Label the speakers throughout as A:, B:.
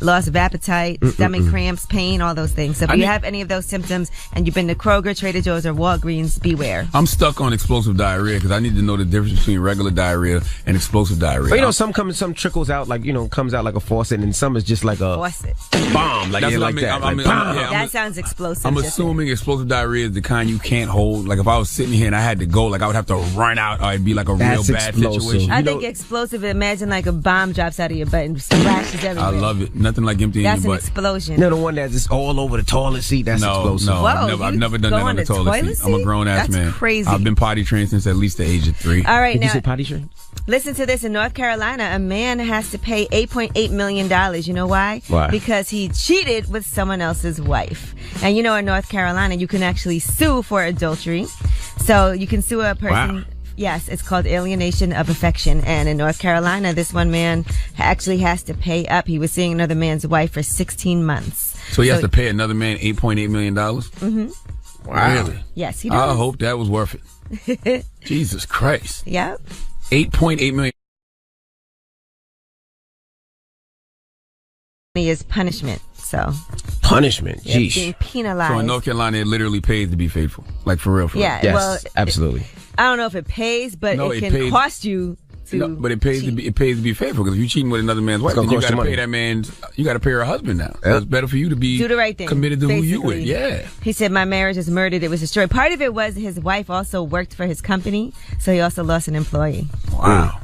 A: loss of appetite, stomach cramps, pain, all those things. So if you have any of those symptoms and you've been to Kroger, Trader Joe's, or Walgreens, beware.
B: I'm stuck on explosive diarrhea because I need to know the difference between regular diarrhea and explosive diarrhea.
C: Well, some trickles out like, comes out like a faucet, and some is just like a
A: faucet.
C: Bomb, like,
A: that sounds explosive.
B: I'm assuming explosive diarrhea is the kind you can't hold. Like if I was sitting here and I had to go, like I would have to run out, or it'd be like a real bad situation.
A: I think explosive. Imagine like a bomb drops out of your butt and splashes everywhere.
B: I love it. Nothing like emptying your butt.
A: That's an explosion.
C: No, the one that's just all over the toilet seat. That's explosive.
B: No, I've never done that on the toilet seat. I'm a grown ass man.
A: That's crazy.
B: I've been potty trained since at least the age of 3.
A: All right,
C: Did
A: now
C: you say potty trained?
A: Listen to this. In North Carolina, a man has to pay $8.8 million. You know why?
C: Why?
A: Because he cheated with someone else's wife. And you know, in North Carolina, you can actually sue for adultery. So you can sue a person.
C: Wow.
A: Yes, it's called alienation of affection. And in North Carolina, this one man actually has to pay up. He was seeing another man's wife for 16 months.
B: So he has to pay another man $8.8 million? Mm-hmm. Wow. Really?
A: Yes, he does.
B: I hope that was worth it. Jesus Christ.
A: Yep.
B: $8.8 million.
A: Is punishment. So
C: punishment. Jeez.
A: Being penalized.
B: So in North Carolina, it literally pays to be faithful. Like for real.
A: Yeah.
C: Yes,
A: well,
C: absolutely.
A: I don't know if it pays, but it can cost you.
B: But it pays to be faithful, because if you're cheating with another man's wife, then you got to pay that man's. You got to pay her husband now. So it's better for you to be
A: do the right thing,
B: committed to who you with. Yeah.
A: He said, "My marriage is murdered. It was destroyed." Part of it was his wife also worked for his company, so he also lost an employee.
B: Wow.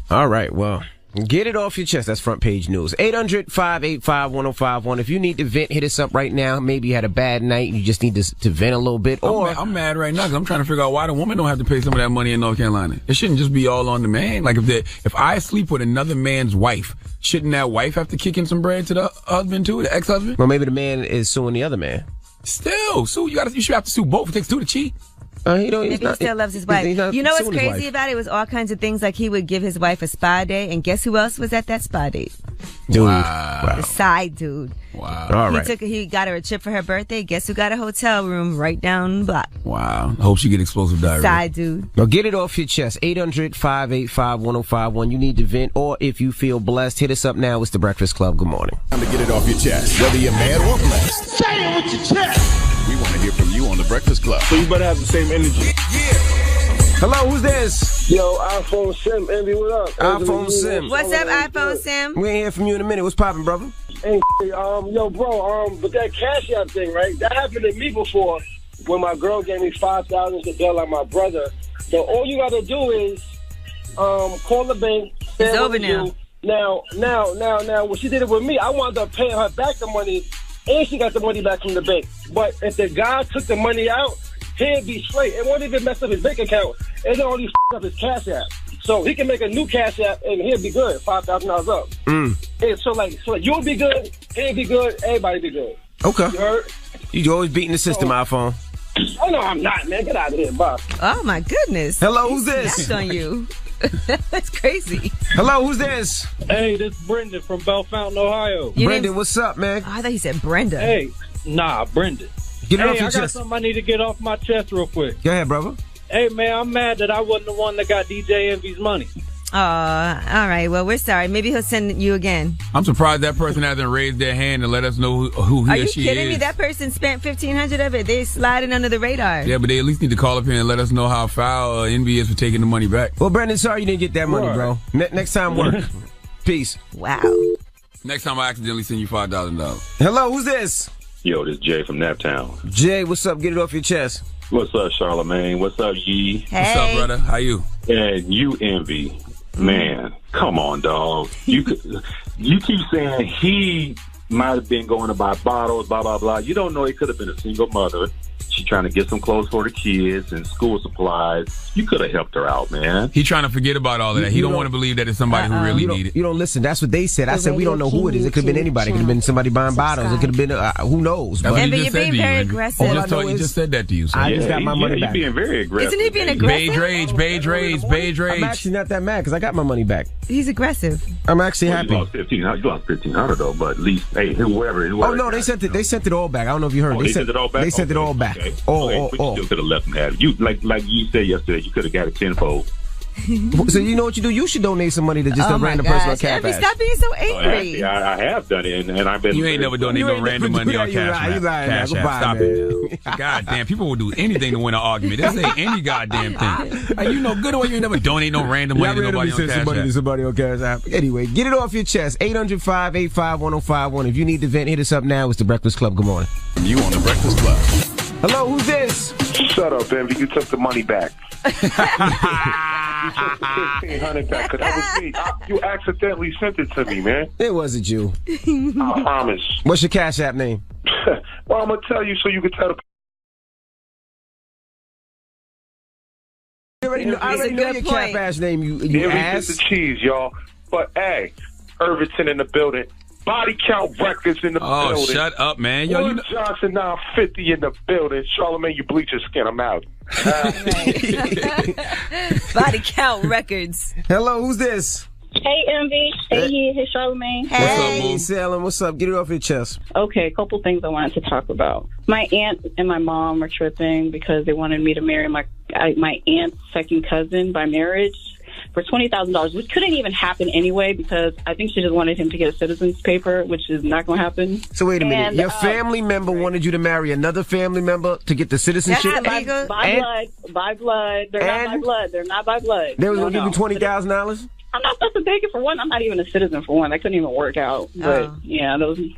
C: All right. Well, get it off your chest. That's front page news. 800-585-1051. If you need to vent, hit us up right now. Maybe you had a bad night and you just need to vent a little bit.
B: I'm mad right now because I'm trying to figure out why the woman don't have to pay some of that money in North Carolina. It shouldn't just be all on the man. Like if I sleep with another man's wife, shouldn't that wife have to kick in some bread to the husband too, the ex-husband?
C: Well, maybe the man is suing the other man.
B: Still, you should have to sue both. It takes two to cheat.
A: Maybe he still loves his wife. You know what's crazy about it? It was all kinds of things, like he would give his wife a spa day, and guess who else was at that spa date?
C: Dude.
B: Wow.
A: The side dude.
B: Wow.
C: All right.
A: He got her a trip for her birthday. Guess who got a hotel room right down the block?
B: Wow. I hope she get explosive diarrhea.
A: Side dude.
C: Now get it off your chest. 800-585-1051. You need to vent, or if you feel blessed, hit us up now. It's The Breakfast Club. Good morning.
D: Time to get it off your chest, whether you're mad or blessed.
E: Say it with your chest.
D: We want to hear from you on The Breakfast Club.
E: So you better have the same energy.
C: Hello, who's this?
F: Yo, iPhone Sim, Envy, what up?
C: iPhone Sim.
A: What's up, iPhone Sim?
C: We ain't hear from you in a minute. What's poppin', brother?
F: Hey, yo, bro, but that Cash App thing, right? That happened to me before when my girl gave me $5,000 to bail out my brother. So all you gotta do is call the bank.
A: It's over now.
F: Now, when she did it with me, I wound up paying her back the money, and she got the money back from the bank. But if the guy took the money out, he'd be straight. It won't even mess up his bank account. It only up his Cash App. So he can make a new Cash App and he'll be good. $5,000 up. And so you'll be good, he'll be good, everybody be good.
C: Okay.
F: You heard?
C: You always beating the system, iPhone.
F: Oh no, I'm not, man. Get out of here, bye.
A: Oh my goodness.
C: Hello, who's this?
A: That's on you. That's crazy.
C: Hello, who's this?
G: Hey, this is Brendan from Bell Fountain, Ohio.
C: Brendan, what's up, man?
A: Oh, I thought he said Brenda.
G: Hey, Brendan.
C: Get it off
G: I
C: your
G: got
C: chest.
G: something I need to get off my chest real quick.
C: Go ahead, brother.
G: Hey, man, I'm mad that I wasn't the one that got DJ Envy's money.
A: Oh, all right. Well, we're sorry. Maybe he'll send you again.
B: I'm surprised that person hasn't raised their hand and let us know who he or she is.
A: Are you kidding me? That person spent $1,500 of it. They're sliding under the radar.
B: Yeah, but they at least need to call up here and let us know how foul Envy is for taking the money back.
C: Well, Brendan, sorry you didn't get that money, bro. Next time, work. Peace.
A: Wow.
B: Next time I accidentally send you $5,000.
C: Hello, who's this?
H: Yo, this is Jay from Naptown.
C: Jay, what's up? Get it off your chest.
H: What's up, Charlamagne? What's up, Yee?
A: Hey.
B: What's up, brother? How you?
H: And you, Envy. Man, come on, dog. You keep saying he might have been going to buy bottles, blah, blah, blah. You don't know he could have been a single mother. She's trying to get some clothes for the kids and school supplies. You could have helped her out, man.
B: He trying to forget about all of that. He don't want to believe that it's somebody who really need it.
C: You don't listen. That's what they said. I said we don't know who it is. It could have been anybody. It could have been somebody buying bottles. It could have been who knows.
B: That's what he
A: But
B: just
A: you're
B: said
A: being
B: to you.
A: very
B: Envy.
A: aggressive.
B: He just said that to you. So.
C: I just got my money back.
H: He's being very aggressive.
A: Isn't he being aggressive?
B: Beige rage.
C: I'm actually not that mad because I got my money back.
A: He's aggressive.
C: I'm actually happy.
H: You lost $1,500 though, but at least, hey, whoever.
C: Oh no, they sent it all back. I don't know if you heard.
H: They sent it all back.
C: They sent it all back.
H: Okay. But you still could have left them have it. You like you said yesterday. You could have got it tenfold.
C: So you know what you do? You should donate some money to just a random person on Cash App.
A: Stop being so angry.
H: I have done it, and I've been.
B: You ain't never donated no random money on Cash App. Stop it. God damn, people will do anything to win an argument. This ain't any goddamn thing. And you know good or you ain't never donate no random money to nobody on Cash App.
C: Somebody on Cash App. Anyway, get it off your chest. 800-585-1051. If you need to vent, hit us up now. It's The Breakfast Club. Good morning.
D: You on The Breakfast Club.
C: Hello, who's this?
I: Shut up, Envy. You took the money back. You took the $1,500 back, because that was me. You accidentally sent it to me, man.
C: It wasn't you.
I: I promise.
C: What's your Cash App name?
I: Well, I'm going to tell you so you can tell the...
C: I already know your Cash App name, you ass.
I: The cheese, y'all. But, hey, Irvington in the building. Body Count Records in the building.
B: Oh, shut up, man. Yo,
I: Will Johnson 950 in the building. Charlamagne, you bleach your skin. I'm out.
A: Body Count Records.
C: Hello, who's this?
J: Hey, Envy. Hey, Charlamagne.
C: Hey, Salem. What's up? Get it off your chest.
J: Okay, a couple things I wanted to talk about. My aunt and my mom are tripping because they wanted me to marry my aunt's second cousin by marriage for $20,000, which couldn't even happen anyway because I think she just wanted him to get a citizen's paper, which is not going to happen.
C: So wait a minute. Your family member wanted you to marry another family member to get the citizenship?
J: By blood. They're not by blood. They're not by blood.
C: They was going to give you $20,000?
J: I'm not supposed to beg it for one. I'm not even a citizen for one. That couldn't even work out. But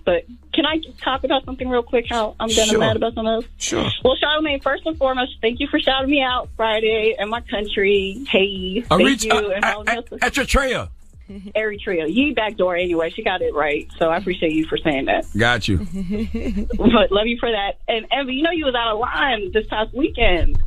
J: but can I talk about something real quick? How I'm kind of mad about some of this?
C: Sure.
J: Well, Charlamagne, first and foremost, thank you for shouting me out Friday and my country. Hey, thank you.
B: Eritrea.
J: Eritrea. You backdoor anyway. She got it right. So I appreciate you for saying that.
B: Got you.
J: But love you for that. And Envy, you know you was out of line this past weekend.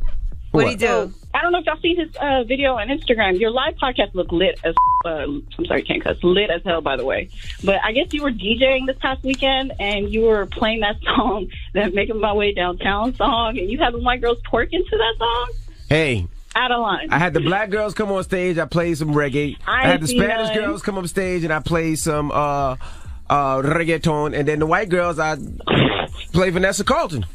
A: What'd he do?
J: I don't know if y'all seen his video on Instagram. Your live podcast looked lit as I'm sorry, can't cuss. Lit as hell, by the way. But I guess you were DJing this past weekend, and you were playing that song, that Making My Way Downtown song, and you had the white girls twerking to that song?
C: Hey.
J: Out of line.
C: I had the black girls come on stage. I played some reggae. I had the Spanish girls come on stage, and I played some reggaeton. And then the white girls, I played Vanessa Carlton.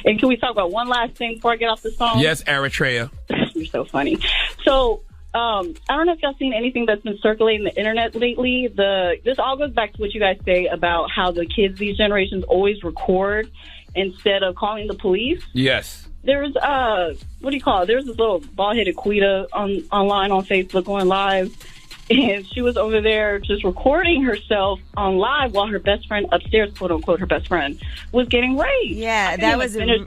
J: And can we talk about one last thing before I get off the song?
B: Yes, Eritrea.
J: You're so funny. So, I don't know if y'all seen anything that's been circulating the internet lately. This all goes back to what you guys say about how the kids these generations always record instead of calling the police.
B: Yes.
J: There's what do you call it? There's this little bald-headed Quita online on Facebook going live. And she was over there just recording herself on live while her best friend upstairs, quote unquote, her best friend, was getting raped.
A: Yeah, that was
J: video.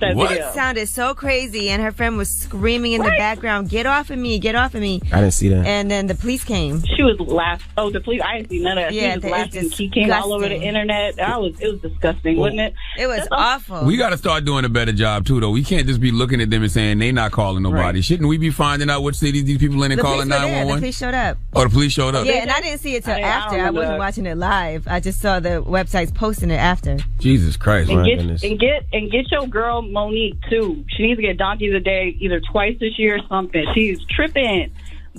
A: Sounded so crazy, and her friend was screaming in the background, "Get off of me! Get off of me!"
C: I didn't see that.
A: And then the police came.
J: She was laughing. Oh, the police! I didn't see none of that.
A: Yeah,
J: she was laughing. She came all over the internet. It was disgusting, wasn't it?
A: It was awful.
B: We got to start doing a better job too, though. We can't just be looking at them and saying they not calling nobody. Right. Shouldn't we be finding out what cities these people in and calling 911?
A: The police showed up.
B: Oh, the police showed up.
A: Yeah, and I didn't see it till after. I wasn't watching it live. I just saw the websites posting it after.
B: Jesus Christ!
J: And get your girl Monique too. She needs to get Donkey of the Day either twice this year or something. She's tripping,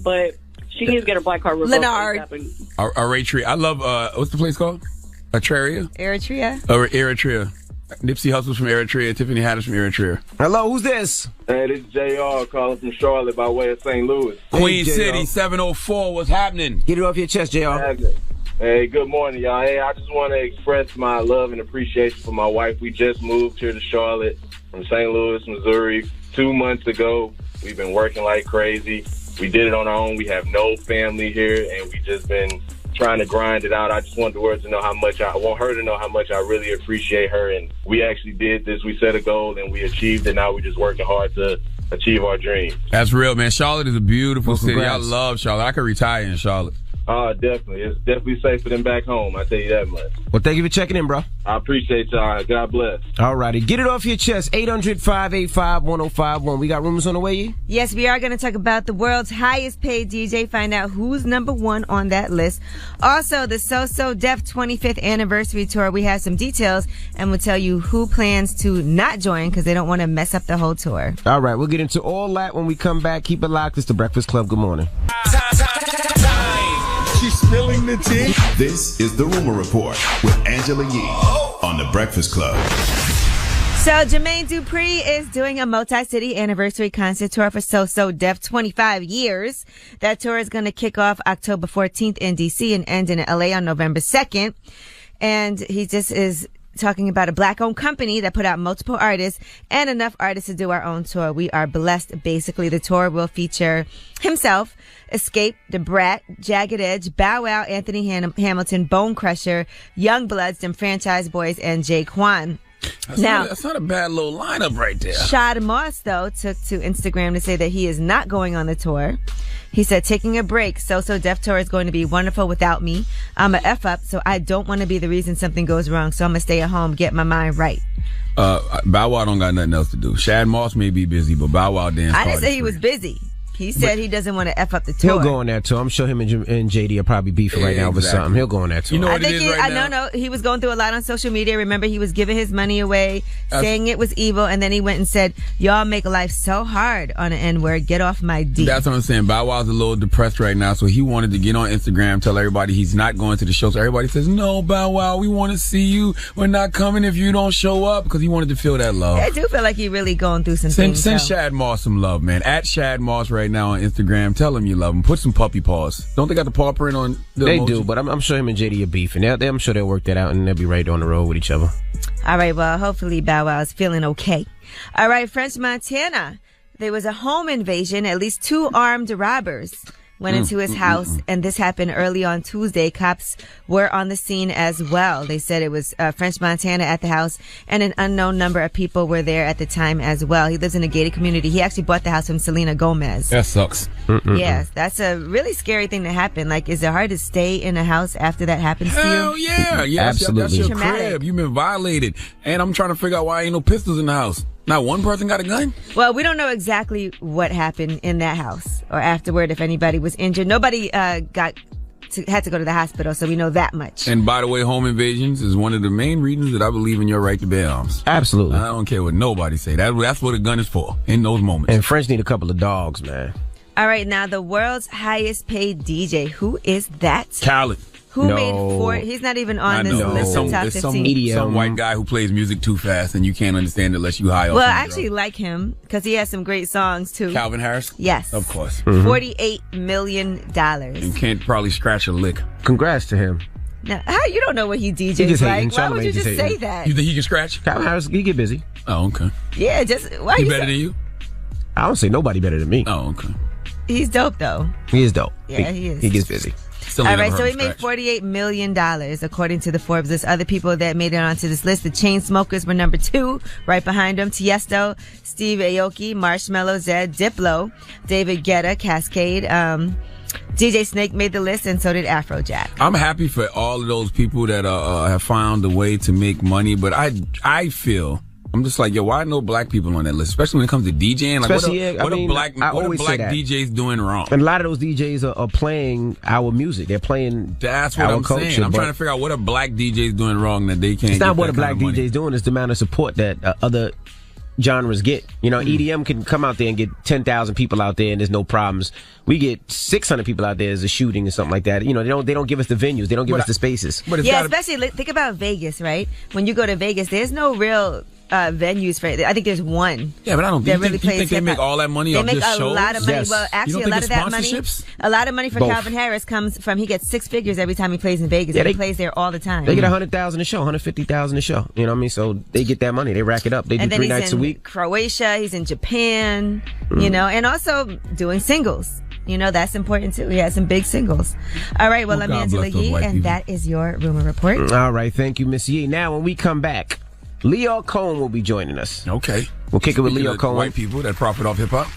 J: but she needs to get her black card revoked.
A: Leonard.
B: Eritrea. I love what's the place called? Eritrea. Eritrea. Nipsey Hussle's from Eritrea. Tiffany Haddish from Eritrea.
C: Hello, who's this?
E: Hey, this is JR calling from Charlotte by way of St. Louis.
B: Queen City, 704. What's happening?
C: Get it off your chest, JR.
E: Hey, good morning, y'all. Hey, I just want to express my love and appreciation for my wife. We just moved here to Charlotte from St. Louis, Missouri 2 months ago. We've been working like crazy. We did it on our own. We have no family here, and we just been trying to grind it out. I just want the world to know how much I want her to know how much I really appreciate her. And we actually did this. We set a goal and we achieved it. Now we're just working hard to achieve our dream.
B: That's real, man. Charlotte is a beautiful city. I love Charlotte. I could retire in Charlotte.
E: Definitely. It's definitely safer than back home. I tell you that much.
C: Well, thank you for checking in, bro.
E: I appreciate y'all. God bless.
C: All righty. Get it off your chest. 800-585-1051. We got rumors on the way?
A: Yes, we are going to talk about the world's highest paid DJ, find out who's number one on that list. Also, the So Def 25th anniversary tour. We have some details, and we'll tell you who plans to not join because they don't want to mess up the whole tour.
C: All right. We'll get into all that when we come back. Keep it locked. It's The Breakfast Club. Good morning.
D: She's spilling the tea. This is The Rumor Report with Angela Yee on The Breakfast Club.
A: So Jermaine Dupri is doing a multi-city anniversary concert tour for So So Def 25 years. That tour is going to kick off October 14th in DC and end in LA on November 2nd. And he just is talking about a black-owned company that put out multiple artists and enough artists to do our own tour. We are blessed. Basically, the tour will feature himself, Escape, The Brat, Jagged Edge, Bow Wow, Anthony Hamilton, Bone Crusher, Young Bloods, Them Franchise Boys, and Jaquan.
B: That's not a bad little lineup right there.
A: Shad Moss, though, took to Instagram to say that he is not going on the tour. He said, taking a break. So Def Tour is going to be wonderful without me. I'm a F up, so I don't want to be the reason something goes wrong. So I'm going to stay at home, get my mind right.
B: Bow Wow don't got nothing else to do. Shad Moss may be busy, but Bow Wow dance.
A: I didn't say he was busy. He said he doesn't want to F up the tour.
C: He'll go on that tour. I'm sure him and JD are probably beefing right now over something. He'll go on that tour.
B: You know what it is right now?
A: No, he was going through a lot on social media. Remember, he was giving his money away, saying it was evil, and then he went and said, y'all make life so hard on an N-word. Get off my D.
B: That's what I'm saying. Bow Wow's a little depressed right now, so he wanted to get on Instagram, tell everybody he's not going to the show. So everybody says, no, Bow Wow, we want to see you. We're not coming if you don't show up, because he wanted to feel that love.
A: I do feel like he really going through some things.
B: Send Shad Moss some love, man. At Shad Moss right now on Instagram. Tell him you love him. Put some puppy paws. Don't they got the paw print on the
C: They
B: emoji?
C: do, but I'm sure him and JD are beefing. I'm sure they'll work that out and they'll be right on the road with each other.
A: All right, well, hopefully Bow Wow is feeling okay. All right, French Montana. There was a home invasion. At least 2 armed robbers went into his house, and this happened early on Tuesday. Cops were on the scene as well. They said it was French Montana at the house, and an unknown number of people were there at the time as well. He lives in a gated community. He actually bought the house from Selena Gomez.
B: That sucks.
A: Yes, that's a really scary thing to happen. Like, is it hard to stay in a house after that happens to you?
B: Hell yeah.
C: Absolutely.
B: That's your
A: Traumatic.
B: crib. You've been violated. And I'm trying to figure out why ain't no pistols in the house. Not one person got a gun?
A: Well, we don't know exactly what happened in that house or afterward, if anybody was injured. Nobody had to go to the hospital, so we know that much.
B: And by the way, home invasions is one of the main reasons that I believe in your right to bear arms.
C: Absolutely.
B: I don't care what nobody say. That's what a gun is for in those moments.
C: And French need a couple of dogs, man.
A: All right, now the world's highest paid DJ. Who is that?
B: Khaled.
A: Who made 4? He's not even on this list of top 15.
B: Some white guy who plays music too fast, and you can't understand it unless you high off.
A: Well, I actually like him because he has some great songs too.
B: Calvin Harris?
A: Yes.
B: Of course.
A: $48 million.
B: And can't probably scratch a lick.
C: Congrats to him.
A: Now, how you don't know what he DJs
C: just
A: like?
C: hating.
A: Why would you just
C: Charlamagne
A: say
C: hating.
A: that?
B: You think he can scratch?
C: Calvin Harris, he get busy.
B: Oh, okay.
A: Yeah, just why
B: He
A: you
B: better
A: say-
B: than you?
C: I don't say nobody better than me.
B: Oh, okay.
A: He's dope though.
C: He is dope.
A: Yeah, he is.
C: He gets busy.
B: Still
A: All
B: ain't
A: right,
B: never
A: so
B: heard
A: he
B: him
A: made
B: scratch.
A: $48 million, according to the Forbes list. Other people that made it onto this list, the Chainsmokers were number 2, right behind them. Tiesto, Steve Aoki, Marshmello, Zed, Diplo, David Guetta, Cascade. DJ Snake made the list, and so did Afrojack.
B: I'm happy for all of those people that have found a way to make money, but I feel... I'm just like, yo, why no black people on that list? Especially when it comes to DJing. Like, what are black DJs doing wrong?
C: And a lot of those DJs are playing our music. They're playing
B: That's what
C: our
B: I'm
C: culture.
B: saying. I'm trying to figure out what are black DJs doing wrong that they can't
C: It's
B: get
C: not what
B: that
C: a black
B: kind of money.
C: DJ is doing. It's the amount of support that other genres get. You know, EDM can come out there and get 10,000 people out there and there's no problems. We get 600 people out there as a shooting or something like that. You know, they don't give us the venues. They don't give us the spaces.
B: But
A: Yeah, especially think about Vegas, right? When you go to Vegas, there's no real venues for it. I think there's one.
B: Yeah, but I don't think,
A: that really
B: you
A: plays
B: think they make
A: hip-hop.
B: all that money
A: They
B: off
A: make
B: just
A: a
B: shows?
A: lot of money.
C: Yes.
A: Well, actually,
B: You
A: a
B: don't
A: lot
B: think
A: of that
B: it's
A: money,
B: sponsorships?
A: a lot of money for
C: Both.
A: Calvin Harris comes from, he gets 6 figures every time he plays in Vegas.
C: Yeah,
A: and he
C: they-
A: plays there all the time.
C: They get 100,000 a show, 150,000 a show. You know what I mean? So they get that money. They rack it up. They do
A: And then
C: 3
A: he's
C: nights
A: in
C: a week.
A: Croatia, he's in Japan, you know, and also doing singles. You know, that's important too. He has some big singles. All right, well,
B: Well,
A: I'm
B: God
A: Angela
B: bless those
A: Yee,
B: white
A: and
B: people.
A: that is your Rumor Report.
C: All right. Thank you, Miss Yee. Now, when we come back, Leo Cohen will be joining us.
B: Okay.
C: We'll kick it with
B: Speaking
C: Leo
B: of
C: Cohen.
B: White people that profit off hip hop.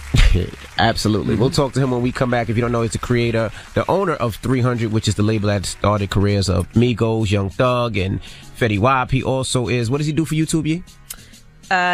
C: Absolutely. We'll talk to him when we come back. If you don't know, he's the creator, the owner of 300, which is the label that started careers of Migos, Young Thug, and Fetty Wap. He also is, what does he do for YouTube, Yee?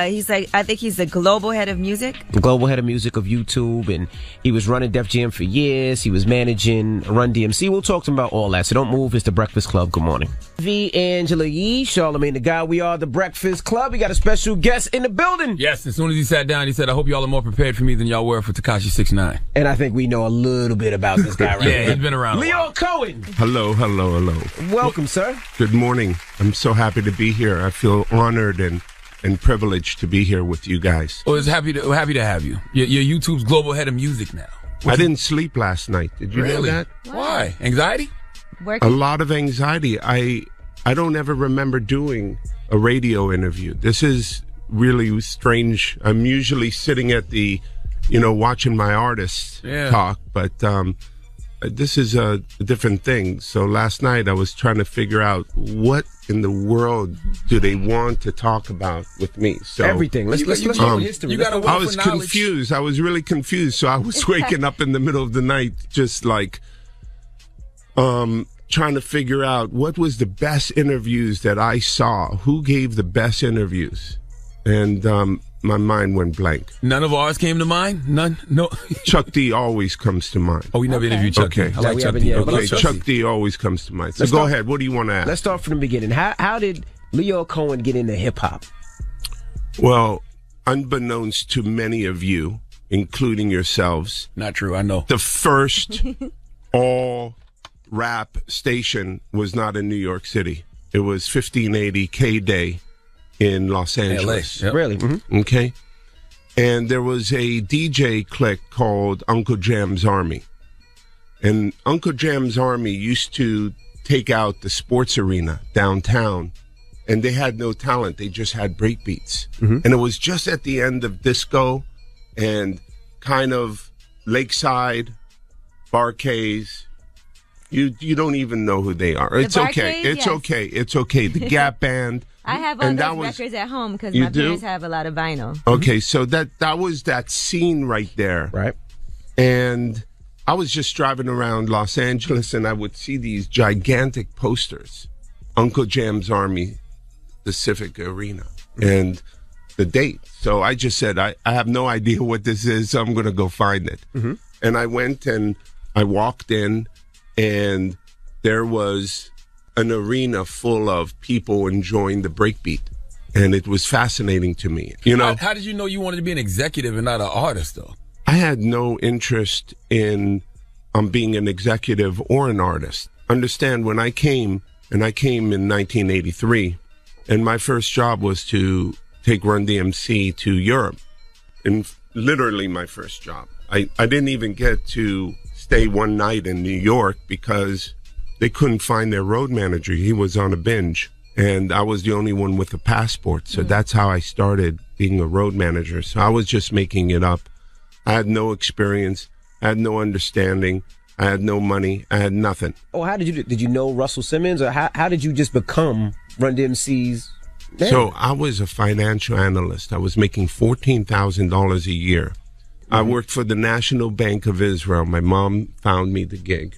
A: He's like, I think he's the global head of music.
C: Global head of music of YouTube, and he was running Def Jam for years. He was managing Run DMC. We'll talk to him about all that. So don't move. It's The Breakfast Club. Good morning. V. Angela Yee, Charlamagne the Guy. We are The Breakfast Club. We got a special guest in the building.
B: Yes, as soon as he sat down, he said, I hope y'all are more prepared for me than y'all were for Tekashi 6ix9ine.
C: And I think we know a little bit about this guy right
B: Yeah,
C: here.
B: he's been around a
C: Leo
B: while.
C: Cohen.
D: Hello, hello, hello.
C: Welcome, sir.
D: Good morning. I'm so happy to be here. I feel honored and
K: and privileged to be here with you guys.
B: Well, it's happy to have you. You're YouTube's global head of music now.
K: I didn't sleep last night. Did you know that?
B: Why? Anxiety?
K: A lot of anxiety. I don't ever remember doing a radio interview. This is really strange. I'm usually sitting at the, watching my artists talk, but this is a different thing. So last night I was trying to figure out what in the world do they want to talk about with me. So
C: everything. Let's go history.
K: I was confused. I was really confused. So I was waking up in the middle of the night, just like, trying to figure out what was the best interviews that I saw. Who gave the best interviews? And my mind went blank.
B: None of ours came to mind? None? No.
K: Chuck D always comes to mind.
B: Oh, we never interviewed Chuck D. I like Chuck D.
K: Okay, Chuck D always comes to mind. So go ahead. What do you want to ask?
C: Let's start from the beginning. How did Leo Cohen get into hip-hop?
K: Well, unbeknownst to many of you, including yourselves.
B: Not true, I know.
K: The first all-rap station was not in New York City. It was 1580 K-Day in Los Angeles.
B: LA. Yep.
C: Really? Mm-hmm.
K: Okay. And there was a DJ clique called Uncle Jam's Army. And Uncle Jam's Army used to take out the sports arena downtown, and they had no talent. They just had breakbeats. Mm-hmm. And it was just at the end of disco and kind of Lakeside, Barcades. You don't even know who they are. It's okay. It's okay. It's okay. The Gap Band.
A: I have all those records at home because my parents have a lot of vinyl.
K: Okay, so that was that scene right there.
C: Right.
K: And I was just driving around Los Angeles and I would see these gigantic posters. Uncle Jam's Army, the Civic Arena, and the date. So I just said, I have no idea what this is, so I'm going to go find it. Mm-hmm. And I went and I walked in, and there was an arena full of people enjoying the breakbeat. And it was fascinating to me.
B: How did you know you wanted to be an executive and not an artist, though?
K: I had no interest in being an executive or an artist. Understand, when I came in 1983, and my first job was to take Run DMC to Europe. And literally my first job. I didn't even get to stay one night in New York because they couldn't find their road manager. He was on a binge, and I was the only one with a passport. So that's how I started being a road manager. So I was just making it up. I had no experience. I had no understanding. I had no money. I had nothing.
C: Oh, how did you know Russell Simmons, or how did you just become Run DMC's man?
K: So I was a financial analyst. I was making $14,000 a year. Mm-hmm. I worked for the National Bank of Israel. My mom found me the gig.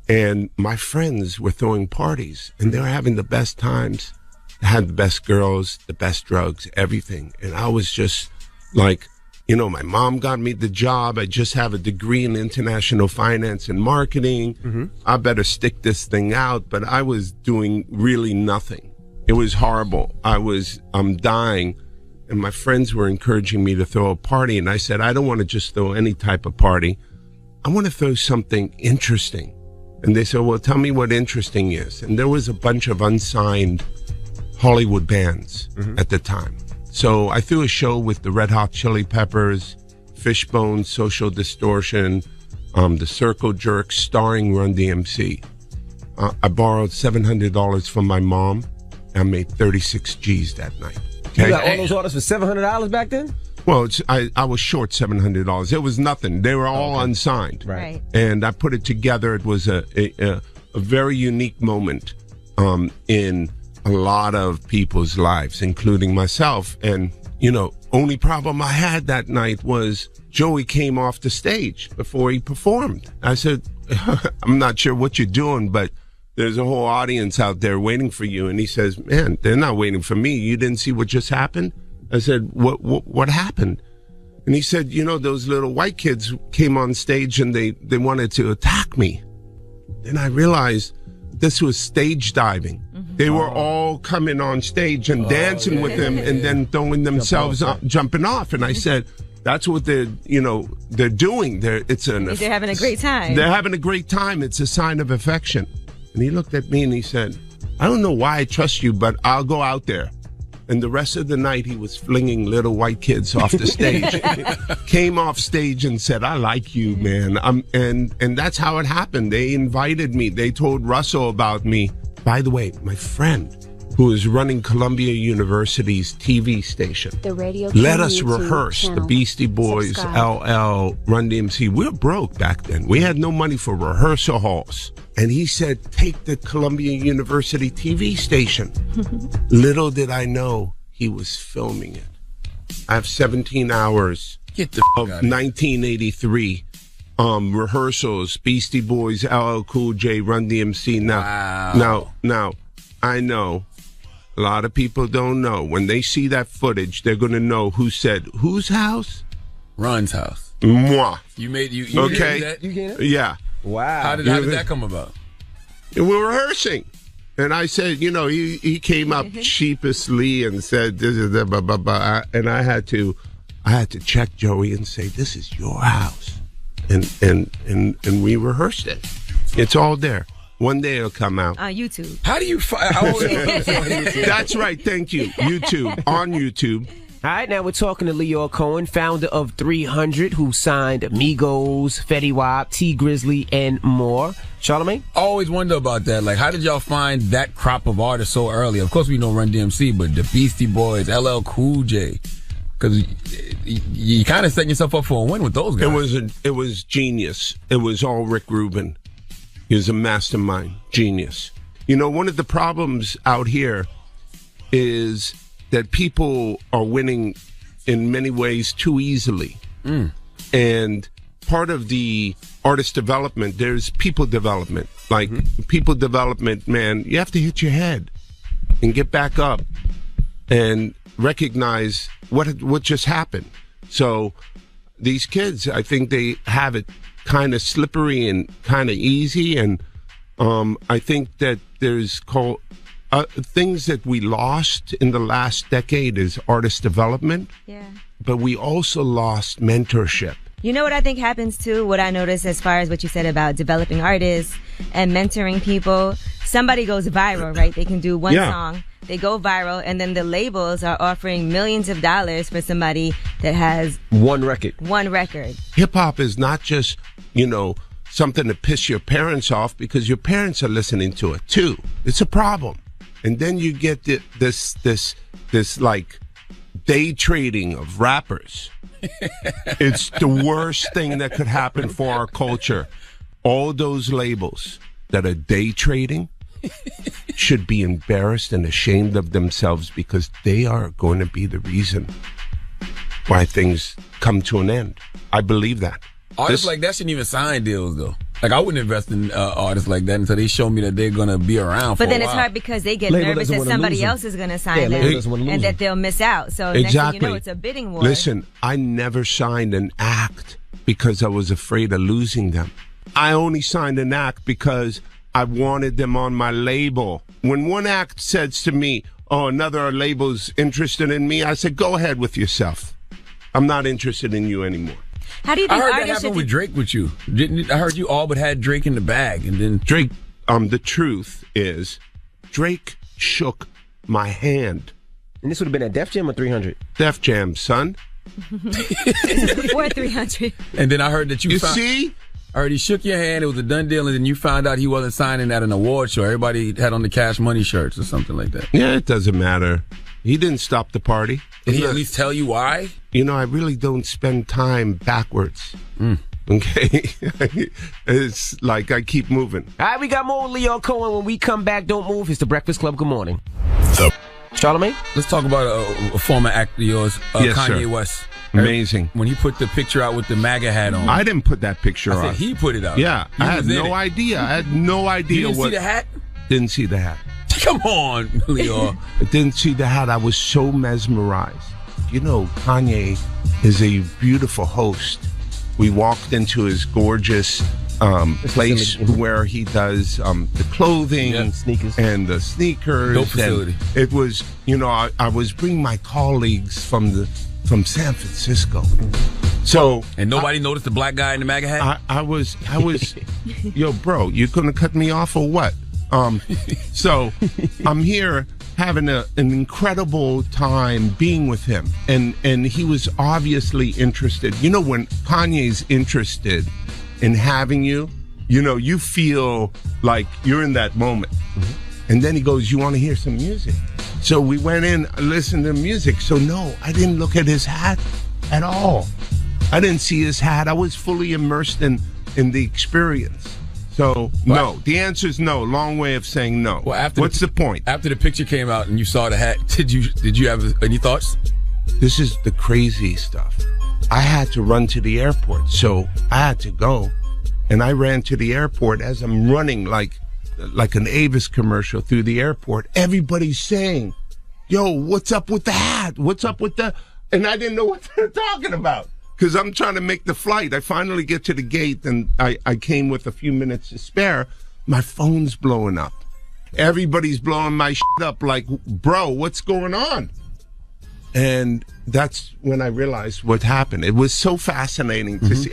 K: And my friends were throwing parties, and they were having the best times. They had the best girls, the best drugs, everything. And I was just like, my mom got me the job. I just have a degree in international finance and marketing. Mm-hmm. I better stick this thing out. But I was doing really nothing. It was horrible. I'm dying. And my friends were encouraging me to throw a party. And I said, I don't want to just throw any type of party. I want to throw something interesting. And they said, well, tell me what interesting is. And there was a bunch of unsigned Hollywood bands at the time. So I threw a show with the Red Hot Chili Peppers, Fishbone, Social Distortion, the Circle Jerks, starring Run DMC. I borrowed $700 from my mom. I made 36 G's that night.
C: Okay? You got all those orders for $700 back then?
K: Well, I was short $700. It was nothing. They were all unsigned.
C: Right.
K: And I put it together. It was a very unique moment in a lot of people's lives, including myself. And, only problem I had that night was Joey came off the stage before he performed. I said, I'm not sure what you're doing, but there's a whole audience out there waiting for you. And he says, man, they're not waiting for me. You didn't see what just happened? I said, what happened? And he said, those little white kids came on stage and they wanted to attack me. Then I realized this was stage diving. Mm-hmm. They were all coming on stage and dancing with him and then throwing themselves up, jumping off. And I said, that's what they're doing. They're
A: having a great time.
K: They're having a great time. It's a sign of affection. And he looked at me and he said, I don't know why I trust you, but I'll go out there And the rest of the night, he was flinging little white kids off the stage. Came off stage and said, "I like you, man." And that's how it happened. They invited me. They told Russell about me. By the way, my friend, who is running Columbia University's TV station,
L: the radio
K: let us rehearse the Beastie Boys, LL, Run DMC. We were broke back then. We had no money for rehearsal halls. And he said, take the Columbia University TV station. Little did I know he was filming it. I have 17 hours of 1983 rehearsals, Beastie Boys, LL Cool J, Run DMC. Now, I know a lot of people don't know. When they see that footage, they're going to know who said, whose house?
B: Run's house.
K: Moi.
B: You
K: okay.
B: Did that?
C: You get it?
K: Yeah.
C: Wow.
B: How did that come about?
K: We were rehearsing. And I said, he came up sheepishly and said, this is the blah, blah, blah. And I had to check Joey and say, this is your house. And we rehearsed it. It's all there. One day it'll come out.
A: On YouTube.
B: How do you
K: That's right. Thank you. YouTube. On YouTube.
C: All right, now we're talking to Lyor Cohen, founder of 300, who signed Migos, Fetty Wap, T Grizzly, and more. Charlamagne?
B: I always wonder about that. Like, how did y'all find that crop of artists so early? Of course, we know Run DMC, but the Beastie Boys, LL Cool J, because you kind of setting yourself up for a win with those guys.
K: It was genius. It was all Rick Rubin. He was a mastermind, genius. One of the problems out here is that people are winning in many ways too easily. And part of the artist development, there's people development. Like people development, man, you have to hit your head and get back up and recognize what just happened. So these kids, I think they have it kind of slippery and kind of easy. And I think that there's things that we lost in the last decade is artist development.
A: Yeah.
K: But we also lost mentorship.
A: You know what I think happens too? What I noticed as far as what you said about developing artists and mentoring people, somebody goes viral, right? They can do one song, they go viral, and then the labels are offering millions of dollars for somebody that has
C: one record.
K: Hip hop is not just, something to piss your parents off, because your parents are listening to it too. It's a problem. And then you get this like day trading of rappers. It's the worst thing that could happen for our culture. All those labels that are day trading should be embarrassed and ashamed of themselves, because they are going to be the reason why things come to an end. I believe that.
B: Artists like that shouldn't even sign deals, though. Like, I wouldn't invest in artists like that until they show me that they're going to be around for a while.
A: But then it's hard because they get nervous that somebody else is going to sign them and that they'll miss out. So next thing you know, it's a bidding war.
K: Listen, I never signed an act because I was afraid of losing them. I only signed an act because I wanted them on my label. When one act says to me, oh, another label's interested in me, I said, go ahead with yourself. I'm not interested in you anymore.
A: How do you think
B: I heard that happened with Drake with you. I heard you all but had Drake in the bag, and then
K: Drake. The truth is, Drake shook my hand.
C: And this would have been at Def Jam or 300?
K: Def Jam, son.
A: Before 300.
B: And then I heard that
K: you see?
B: I heard he shook your hand. It was a done deal, and then you found out he wasn't signing at an award show. Everybody had on the Cash Money shirts or something like that.
K: Yeah, it doesn't matter. He didn't stop the party.
B: Did he at least tell you why?
K: I really don't spend time backwards. Okay? It's like I keep moving.
C: All right, we got more with Lyor Cohen. When we come back, don't move. It's the Breakfast Club. Good morning. Charlamagne?
B: Let's talk about a former actor of yours,
K: yes,
B: Kanye
K: sir.
B: West.
K: Amazing.
B: When he put the picture out with the MAGA hat on.
K: I didn't put that picture
B: I
K: out.
B: said he put it out.
K: Yeah, I had no idea. I had no idea.
B: You didn't see the hat?
K: Didn't see the hat.
B: Come on, Lyor.
K: I didn't see the hat. I was so mesmerized. Kanye is a beautiful host. We walked into his gorgeous place where he does the clothing
C: sneakers.
K: And the sneakers.
B: Dope facility.
K: And it was, I was bringing my colleagues from San Francisco. So
B: and nobody noticed the black guy in the MAGA hat?
K: I was yo, bro, you gonna cut me off or what? So I'm here having an incredible time being with him, and he was obviously interested. You know, when Kanye's interested in having you, you know, you feel like you're in that moment. Mm-hmm. And then he goes, "You want to hear some music?" So we went in, listened to music. So no, I didn't look at his hat at all. I didn't see his hat. I was fully immersed in the experience. So, no. The answer is no. Long way of saying no. Well, what's the point?
B: After the picture came out and you saw the hat, did you have any thoughts?
K: This is the crazy stuff. I had to run to the airport, so I had to go. And I ran to the airport as I'm running like an Avis commercial through the airport. Everybody's saying, "Yo, what's up with the hat? What's up with the..." And I didn't know what they're talking about, because I'm trying to make the flight. I finally get to the gate, and I came with a few minutes to spare. My phone's blowing up. Everybody's blowing my shit up like, "Bro, what's going on?" And that's when I realized what happened. It was so fascinating to see.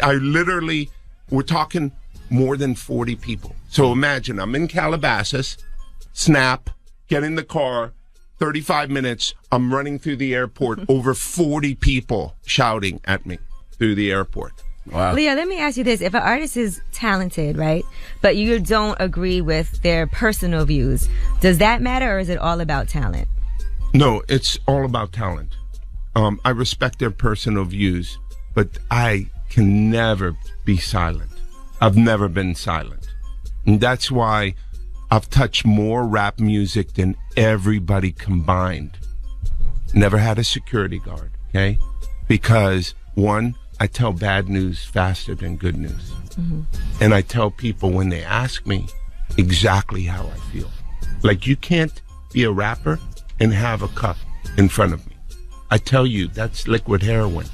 K: We're talking more than 40 people. So imagine I'm in Calabasas, snap, get in the car, 35 minutes, I'm running through the airport, over 40 people shouting at me through the airport.
A: Wow. Leo, let me ask you this. If an artist is talented, right, but you don't agree with their personal views, does that matter, or is it all about talent?
K: No, it's all about talent. I respect their personal views, but I can never be silent. I've never been silent. And that's why I've touched more rap music than everybody combined. Never had a security guard, okay? Because, one, I tell bad news faster than good news. Mm-hmm. And I tell people when they ask me exactly how I feel. Like, you can't be a rapper and have a cup in front of me. I tell you, that's liquid heroin.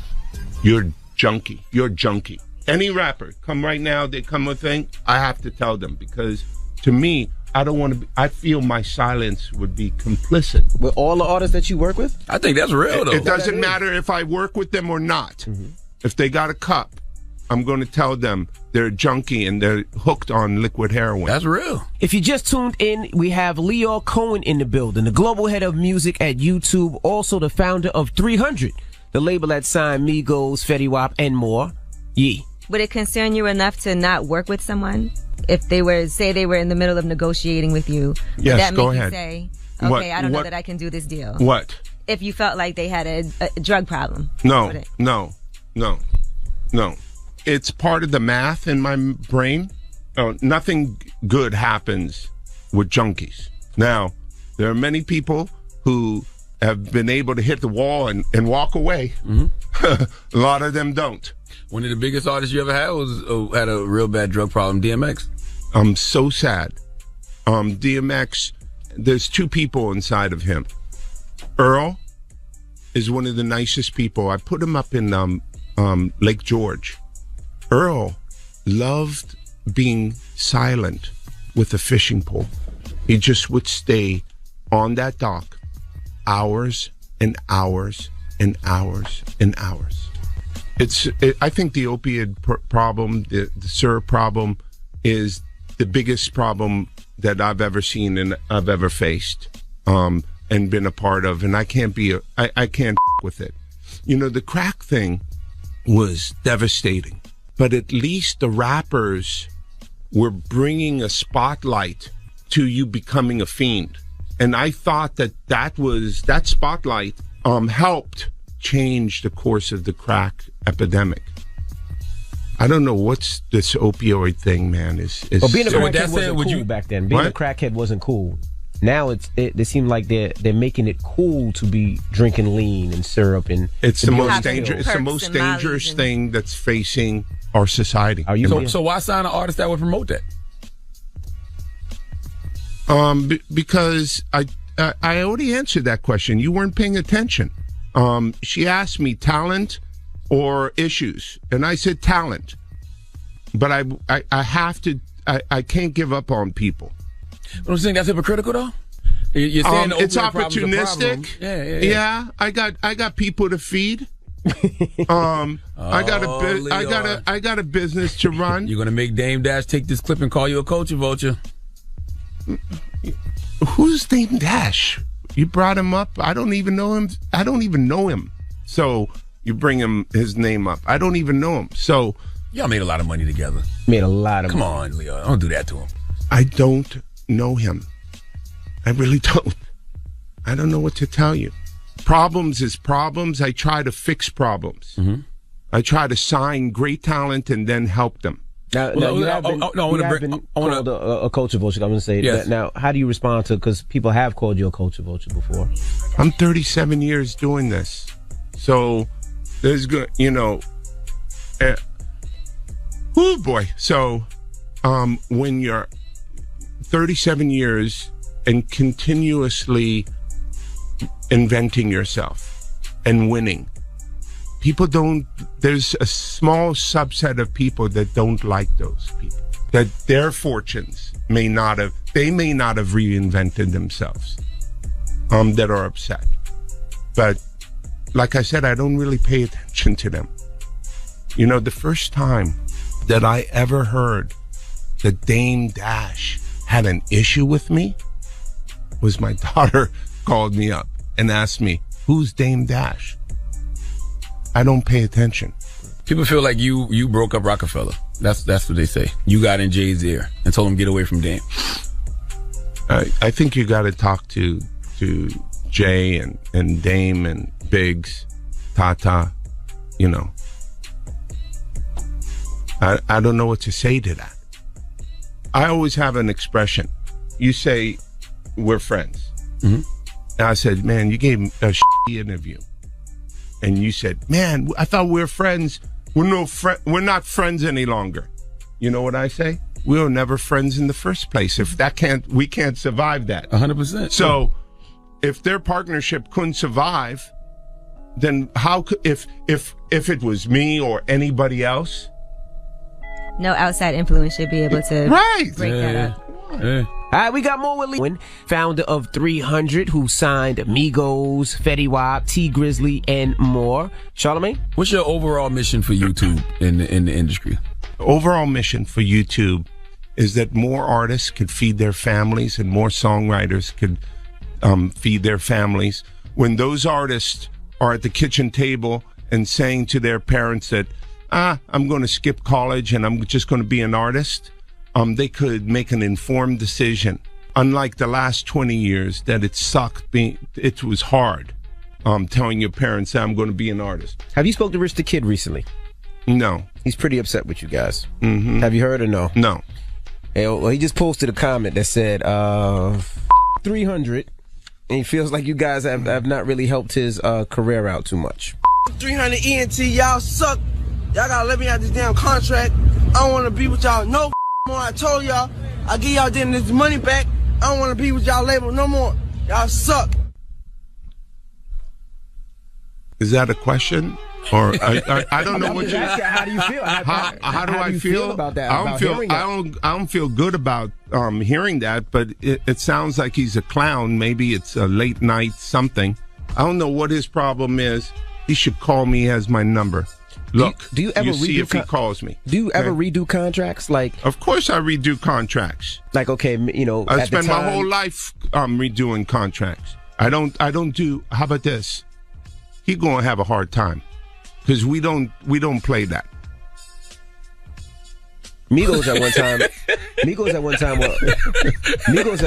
K: You're junkie. You're junkie. Any rapper, come right now, they come with a thing, I have to tell them, because to me, I don't want to be, I feel my silence would be complicit.
C: With all the artists that you work with?
B: I think that's real, though.
K: It doesn't matter if I work with them or not. Mm-hmm. If they got a cup, I'm going to tell them they're a junkie and they're hooked on liquid heroin.
B: That's real.
C: If you just tuned in, we have Leo Cohen in the building, the global head of music at YouTube, also the founder of 300, the label that signed Migos, Fetty Wap, and more. Yee.
A: Would it concern you enough to not work with someone if they were, say, they were in the middle of negotiating with you?
K: Yes,
A: that
K: go
A: make
K: ahead.
A: You say, okay, I don't know that I can do this deal.
K: What?
A: If you felt like they had a drug problem.
K: No. It's part of the math in my brain. Nothing good happens with junkies. Now, there are many people who have been able to hit the wall and walk away. Mm-hmm. A lot of them don't.
B: One of the biggest artists you ever had had a real bad drug problem, DMX.
K: I'm so sad. DMX, there's two people inside of him. Earl is one of the nicest people. I put him up in Lake George. Earl loved being silent with a fishing pole. He just would stay on that dock hours and hours and hours and hours. I think the opiate problem, the syrup problem, is the biggest problem that I've ever seen and I've ever faced and been a part of. And I can't with it. You know, the crack thing was devastating, but at least the rappers were bringing a spotlight to you becoming a fiend. And I thought that spotlight helped change the course of the crack epidemic. I don't know what's this opioid thing, man.
C: Well, being a crackhead wasn't cool back then. Being a crackhead wasn't cool. Now they seem like they're making it cool to be drinking lean and syrup, and
K: it's the most dangerous. It's the most dangerous thing that's facing our society.
B: So why sign an artist that would promote that?
K: Because I already answered that question. You weren't paying attention. She asked me talent or issues, and I said talent. But I have to. I can't give up on people.
B: Don't you think that's hypocritical, though? You're saying
K: it's opportunistic. Yeah. I got people to feed. I got a business to run.
B: You're gonna make Dame Dash take this clip and call you a culture vulture.
K: Who's Dame Dash? You brought him up. I don't even know him. So you bring his name up. I don't even know him. So
B: y'all made a lot of money together.
C: Made a lot of
B: money.
C: Come
B: on, Leo. Don't do that to him.
K: I don't know him. I really don't. I don't know what to tell you. Problems is problems. I try to fix problems.
B: Mm-hmm.
K: I try to sign great talent and then help them.
C: Now you have been called a culture vulture. I'm going to say that. Now, how do you respond to, because people have called you a culture vulture before?
K: I'm 37 years doing this. So there's good, oh boy. So when you're 37 years and continuously inventing yourself and winning, there's a small subset of people that don't like those people, that their fortunes may not have reinvented themselves, that are upset. But like I said, I don't really pay attention to them. The first time that I ever heard that Dame Dash had an issue with me was my daughter called me up and asked me, who's Dame Dash? I don't pay attention.
B: People feel like you broke up Rockefeller. That's what they say. You got in Jay's ear and told him get away from Dame.
K: I think you got to talk to Jay and Dame and Biggs, Tata. I don't know what to say to that. I always have an expression. You say we're friends,
B: mm-hmm.
K: and I said, man, you gave a shitty interview. And you said, man, I thought we were friends. We're not friends any longer. You know what I say? We were never friends in the first place. If we can't survive that.
B: 100%.
K: So if their partnership couldn't survive, then how could, if it was me or anybody else?
A: No outside influence should be able to break that up.
C: All right, we got more with Leo, founder of 300, who signed Migos, Fetty Wap, T Grizzly, and more. Charlamagne?
B: What's your overall mission for YouTube in the industry?
K: Overall mission for YouTube is that more artists could feed their families and more songwriters could feed their families. When those artists are at the kitchen table and saying to their parents that, I'm going to skip college and I'm just going to be an artist, they could make an informed decision. Unlike the last 20 years that it sucked, it was hard telling your parents that I'm going to be an artist.
C: Have you spoke to Rich the Kid recently?
K: No.
C: He's pretty upset with you guys.
K: Mm-hmm.
C: Have you heard or no?
K: No.
C: Well, he just posted a comment that said 300, and he feels like you guys have not really helped his career out too much.
L: 300 ENT, y'all suck. Y'all gotta let me out this damn contract. I don't want to be with y'all no more. I told y'all, I give y'all this money back. I don't want to be with y'all label no more. Y'all suck.
K: Is that a question? Or I don't know what you.
C: How do you feel?
K: How do I feel
C: about that?
K: I don't feel good about hearing that. But it sounds like he's a clown. Maybe it's a late night something. I don't know what his problem is. He should call me as my number. Look,
C: do you ever
K: see if he calls me?
C: Do you ever redo contracts? Like,
K: of course I redo contracts.
C: Like, okay,
K: I spend my whole life redoing contracts. I don't do. How about this? He gonna have a hard time because we don't play that.
C: Migos at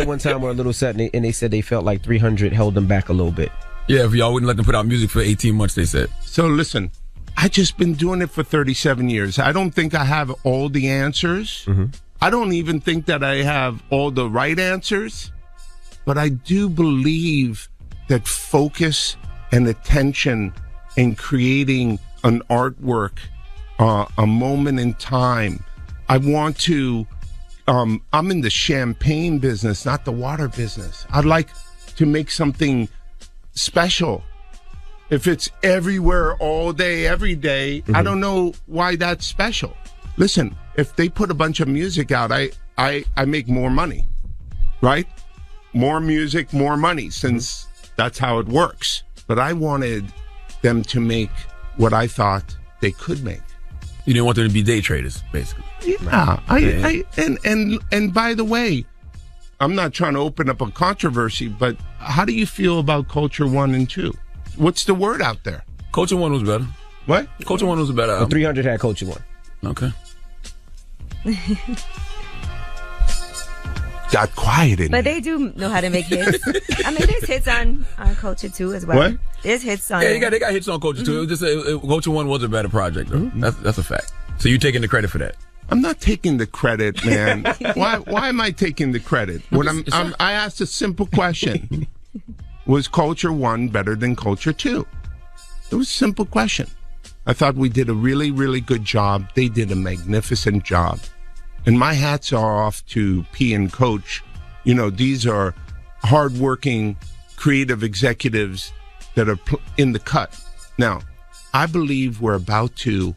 C: one time were a little set, and they said they felt like 300 held them back a little bit.
B: Yeah, if y'all wouldn't let them put out music for 18 months, they said.
K: So listen. I just been doing it for 37 years. I don't think I have all the answers.
C: Mm-hmm.
K: I don't even think that I have all the right answers. But I do believe that focus and attention and creating an artwork, a moment in time. I want to, I'm in the champagne business, not the water business. I'd like to make something special. If it's everywhere all day, every day, I don't know why that's special. Listen, if they put a bunch of music out, I make more money, right? More music, more money, since that's how it works. But I wanted them to make what I thought they could make.
B: You didn't want them to be day traders, basically.
K: Yeah. And by the way, I'm not trying to open up a controversy, but how do you feel about Culture 1 and 2? What's the word out there?
B: Culture 1 was better.
K: What?
B: Culture 1 was a better album.
C: 300 had Culture 1.
B: Okay.
K: Got quiet in
A: But
K: there.
A: they do know how to make hits. I mean, there's hits on Culture 2 as well.
K: What?
A: There's hits on.
B: Yeah, they got hits on Culture 2. It was just Culture 1 was a better project, though. That's a fact. So you taking the credit for that?
K: I'm not taking the credit, man. Why am I taking the credit? When I asked a simple question. Was Culture 1 better than Culture 2? It was a simple question. I thought we did a really, really good job. They did a magnificent job. And my hats are off to P and Coach. You know, these are hardworking, creative executives that are in the cut. Now, I believe we're about to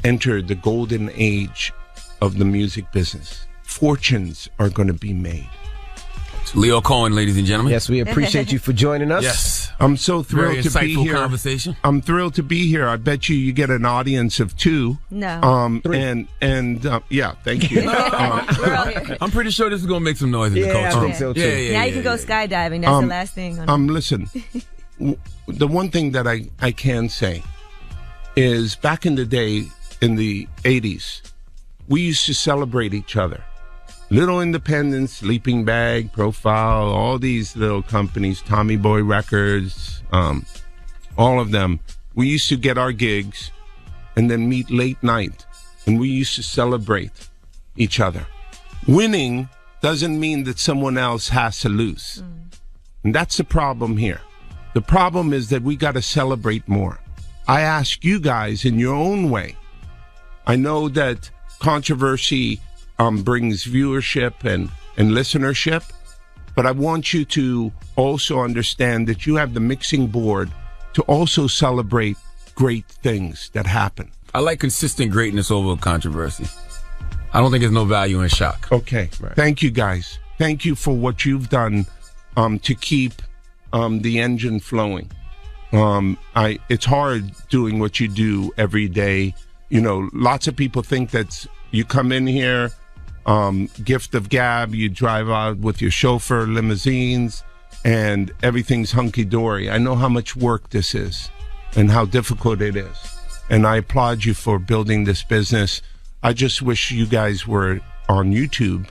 K: enter the golden age of the music business. Fortunes are going to be made.
B: Leo Cohen, ladies and gentlemen.
C: Yes, we appreciate you for joining us.
B: Yes.
K: I'm so thrilled to be here.
B: Conversation.
K: I'm thrilled to be here. I bet you get an audience of 2.
A: No.
K: 3. Yeah, thank you.
A: We're all here.
B: I'm pretty sure this is going to make some noise in the culture.
C: I think so too.
A: Now you can go skydiving. That's the last thing.
K: Listen, the one thing that I can say is back in the day, in the 80s, we used to celebrate each other. Little Independent, Sleeping Bag, Profile, all these little companies, Tommy Boy Records, all of them. We used to get our gigs and then meet late night, and we used to celebrate each other. Winning doesn't mean that someone else has to lose. And that's the problem here. The problem is that we got to celebrate more. I ask you guys in your own way. I know that controversy brings viewership and listenership, but I want you to also understand that you have the mixing board to also celebrate great things that happen.
B: I like consistent greatness over controversy. I don't think there's no value in shock.
K: Okay. Right. Thank you, guys. Thank you for what you've done to keep the engine flowing. It's hard doing what you do every day. You know, lots of people think that you come in here, gift of gab, you drive out with your chauffeur, limousines, and everything's hunky-dory. I know how much work this is and how difficult it is. And I applaud you for building this business. I just wish you guys were on YouTube.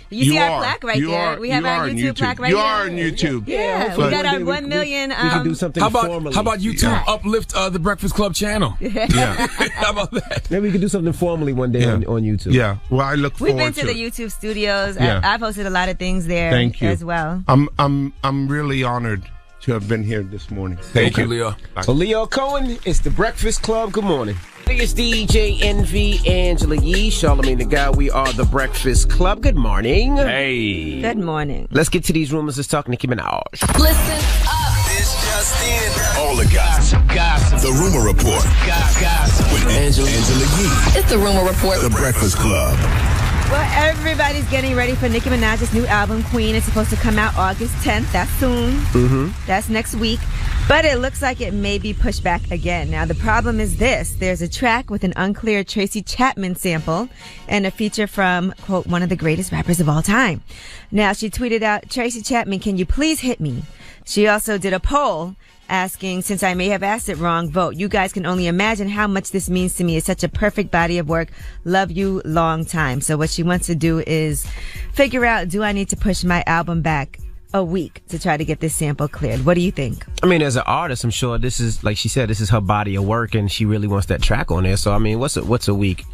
A: You see our plaque right there. We have our YouTube plaque right there.
K: You are on YouTube.
A: Yeah, we got our 1 million.
C: We can do something formally.
B: How about YouTube uplift the Breakfast Club channel?
K: Yeah.
B: How about that?
C: Maybe we could do something formally one day on YouTube.
K: Yeah. Well, I look forward to it.
A: We've been to the YouTube studios.
K: Yeah.
A: I've hosted a lot of things there.
K: Thank you.
A: As well.
K: I'm really honored to have been here this morning.
B: Thank you, Leo.
C: So Leo Cohen, it's the Breakfast Club. Good morning. It's DJ Envy, Angela Yee, Charlamagne the Guy. We are the Breakfast Club. Good morning.
B: Hey.
A: Good morning.
C: Let's get to these rumors. Let's talk Nicki Minaj.
M: Listen up. It's just in.
D: All the gossip. The Rumor Report. Gossip. With Angela Yee.
M: It's the Rumor Report.
D: The Breakfast Club.
A: Well, everybody's getting ready for Nicki Minaj's new album, Queen. It's supposed to come out August 10th. That's soon. That's next week. But it looks like it may be pushed back again. Now, the problem is this. There's a track with an unclear Tracy Chapman sample and a feature from, quote, one of the greatest rappers of all time. Now, she tweeted out, Tracy Chapman, can you please hit me? She also did a poll asking, since I may have asked it wrong, vote. You guys can only imagine how much this means to me. It's such a perfect body of work. Love you, long time. So what she wants to do is figure out, do I need to push my album back a week to try to get this sample cleared? What do you think?
C: I mean, as an artist, I'm sure this is, like she said, this is her body of work, and she really wants that track on there. So, I mean, what's a week?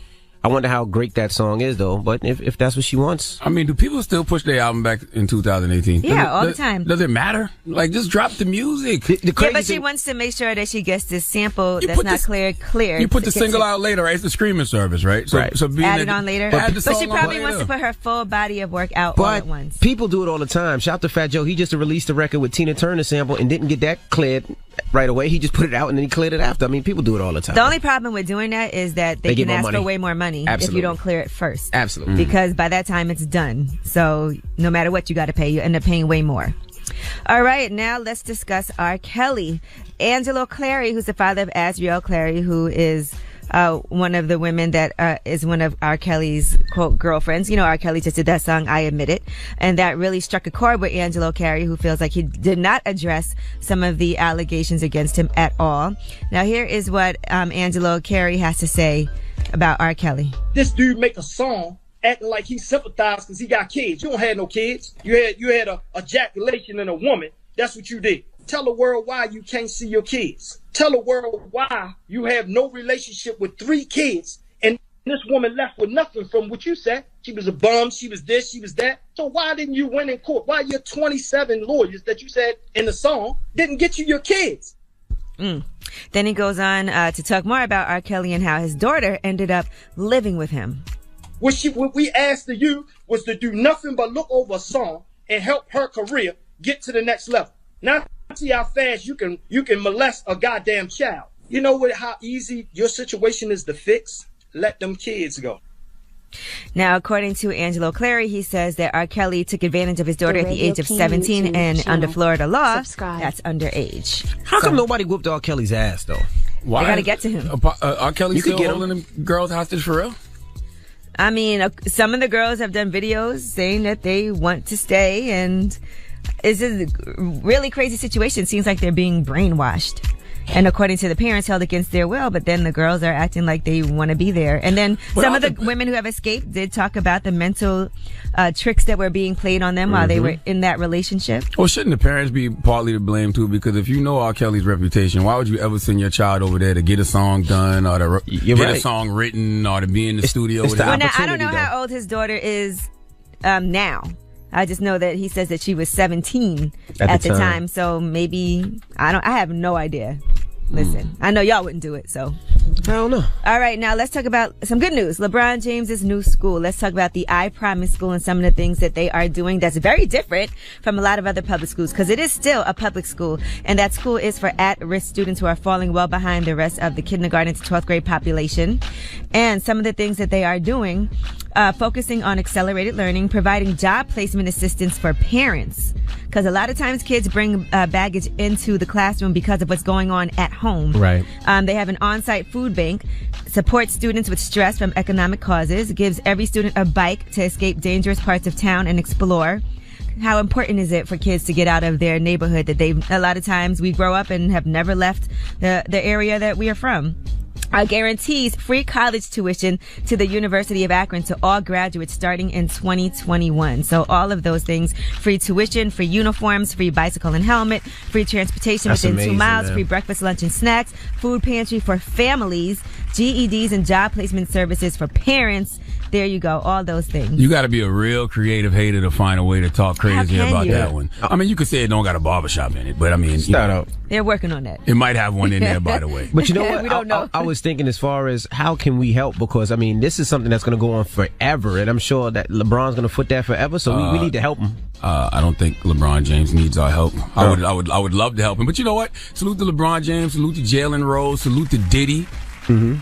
C: I wonder how great that song is, though. But if that's what she wants.
B: I mean, do people still push their album back in 2018?
A: Yeah, all the time.
B: Does it matter? Like, just drop the music.
A: Yeah, but she wants to make sure that she gets this sample that's not cleared.
B: You put the single out later, right? It's the streaming service, right? So
A: add it on later. But she probably wants to
B: later.
A: put her full body of work out all at once.
C: People do it all the time. Shout out to Fat Joe. He just released a record with Tina Turner sample and didn't get that cleared right away. He just put it out and then he cleared it after. I mean, people do it all the time.
A: The only problem with doing that is that they can ask for way more money if you don't clear it first.
C: Absolutely.
A: Because by that time it's done. So no matter what you got to pay, you end up paying way more. All right, now let's discuss R. Kelly. Angelo Clary, who's the father of Azriel Clary, who is one of the women that is one of R. Kelly's, quote, girlfriends. You know, R. Kelly just did that song, I Admit It. And that really struck a chord with Angelo Carey, who feels like he did not address some of the allegations against him at all. Now, here is what Angelo Carey has to say about R. Kelly.
N: This dude make a song acting like he sympathized because he got kids. You don't have no kids. You had a ejaculation in a woman. That's what you did. Tell the world why you can't see your kids. Tell the world why you have no relationship with 3 kids. And this woman left with nothing from what you said. She was a bum. She was this. She was that. So why didn't you win in court? Why your 27 lawyers that you said in the song didn't get you your kids?
A: Then he goes on to talk more about R. Kelly and how his daughter ended up living with him.
N: What we asked of you was to do nothing but look over a song and help her career get to the next level. Now see how fast you can molest a goddamn child. You know how easy your situation is to fix? Let them kids go.
A: Now, according to Angelo Clary, he says that R. Kelly took advantage of his daughter at the age of 17, and under Florida law, that's underage.
C: How come nobody whooped R. Kelly's ass, though?
A: Why? They gotta get to him.
B: R. Kelly still holding them girls hostage for real?
A: I mean, some of the girls have done videos saying that they want to stay, and it's a really crazy situation. Seems like they're being brainwashed. And according to the parents, held against their will, but then the girls are acting like they want to be there. And then some of the women who have escaped did talk about the mental tricks that were being played on them while they were in that relationship.
B: Well, shouldn't the parents be partly to blame too? Because if you know R. Kelly's reputation, why would you ever send your child over there to get a song done or to get a song written or to be in the studio with him?
A: Well, now, I don't know how old his daughter is now. I just know that he says that she was 17 at the time. So maybe, I have no idea. Listen, I know y'all wouldn't do it, so.
C: I don't know.
A: All right, now let's talk about some good news. LeBron James' new school. Let's talk about the I Promise School and some of the things that they are doing that's very different from a lot of other public schools, because it is still a public school, and that school is for at-risk students who are falling well behind the rest of the kindergarten to 12th grade population. And some of the things that they are doing, focusing on accelerated learning, providing job placement assistance for parents, because a lot of times kids bring baggage into the classroom because of what's going on at home.
C: Right.
A: They have an on-site food bank, supports students with stress from economic causes, gives every student a bike to escape dangerous parts of town and explore. How important is it for kids to get out of their neighborhood that a lot of times we grow up and have never left the area that we are from? Guarantees free college tuition to the University of Akron to all graduates starting in 2021. So all of those things, free tuition, free uniforms, free bicycle and helmet, free transportation within 2 miles, free breakfast, lunch, and snacks, food pantry for families, GEDs and job placement services for parents. There you go. All those things.
B: You got to be a real creative hater to find a way to talk crazy about that one. I mean, you could say it don't got a barbershop in it, but I mean,
A: they're working on that.
B: It might have one in there, by the way.
C: But you know what?
A: We don't know.
C: I was thinking as far as how can we help, because I mean, this is something that's going to go on forever, and I'm sure that LeBron's going to foot that forever. So we need to help him.
B: I don't think LeBron James needs our help. I would love to help him, but you know what? Salute to LeBron James. Salute to Jalen Rose. Salute to Diddy.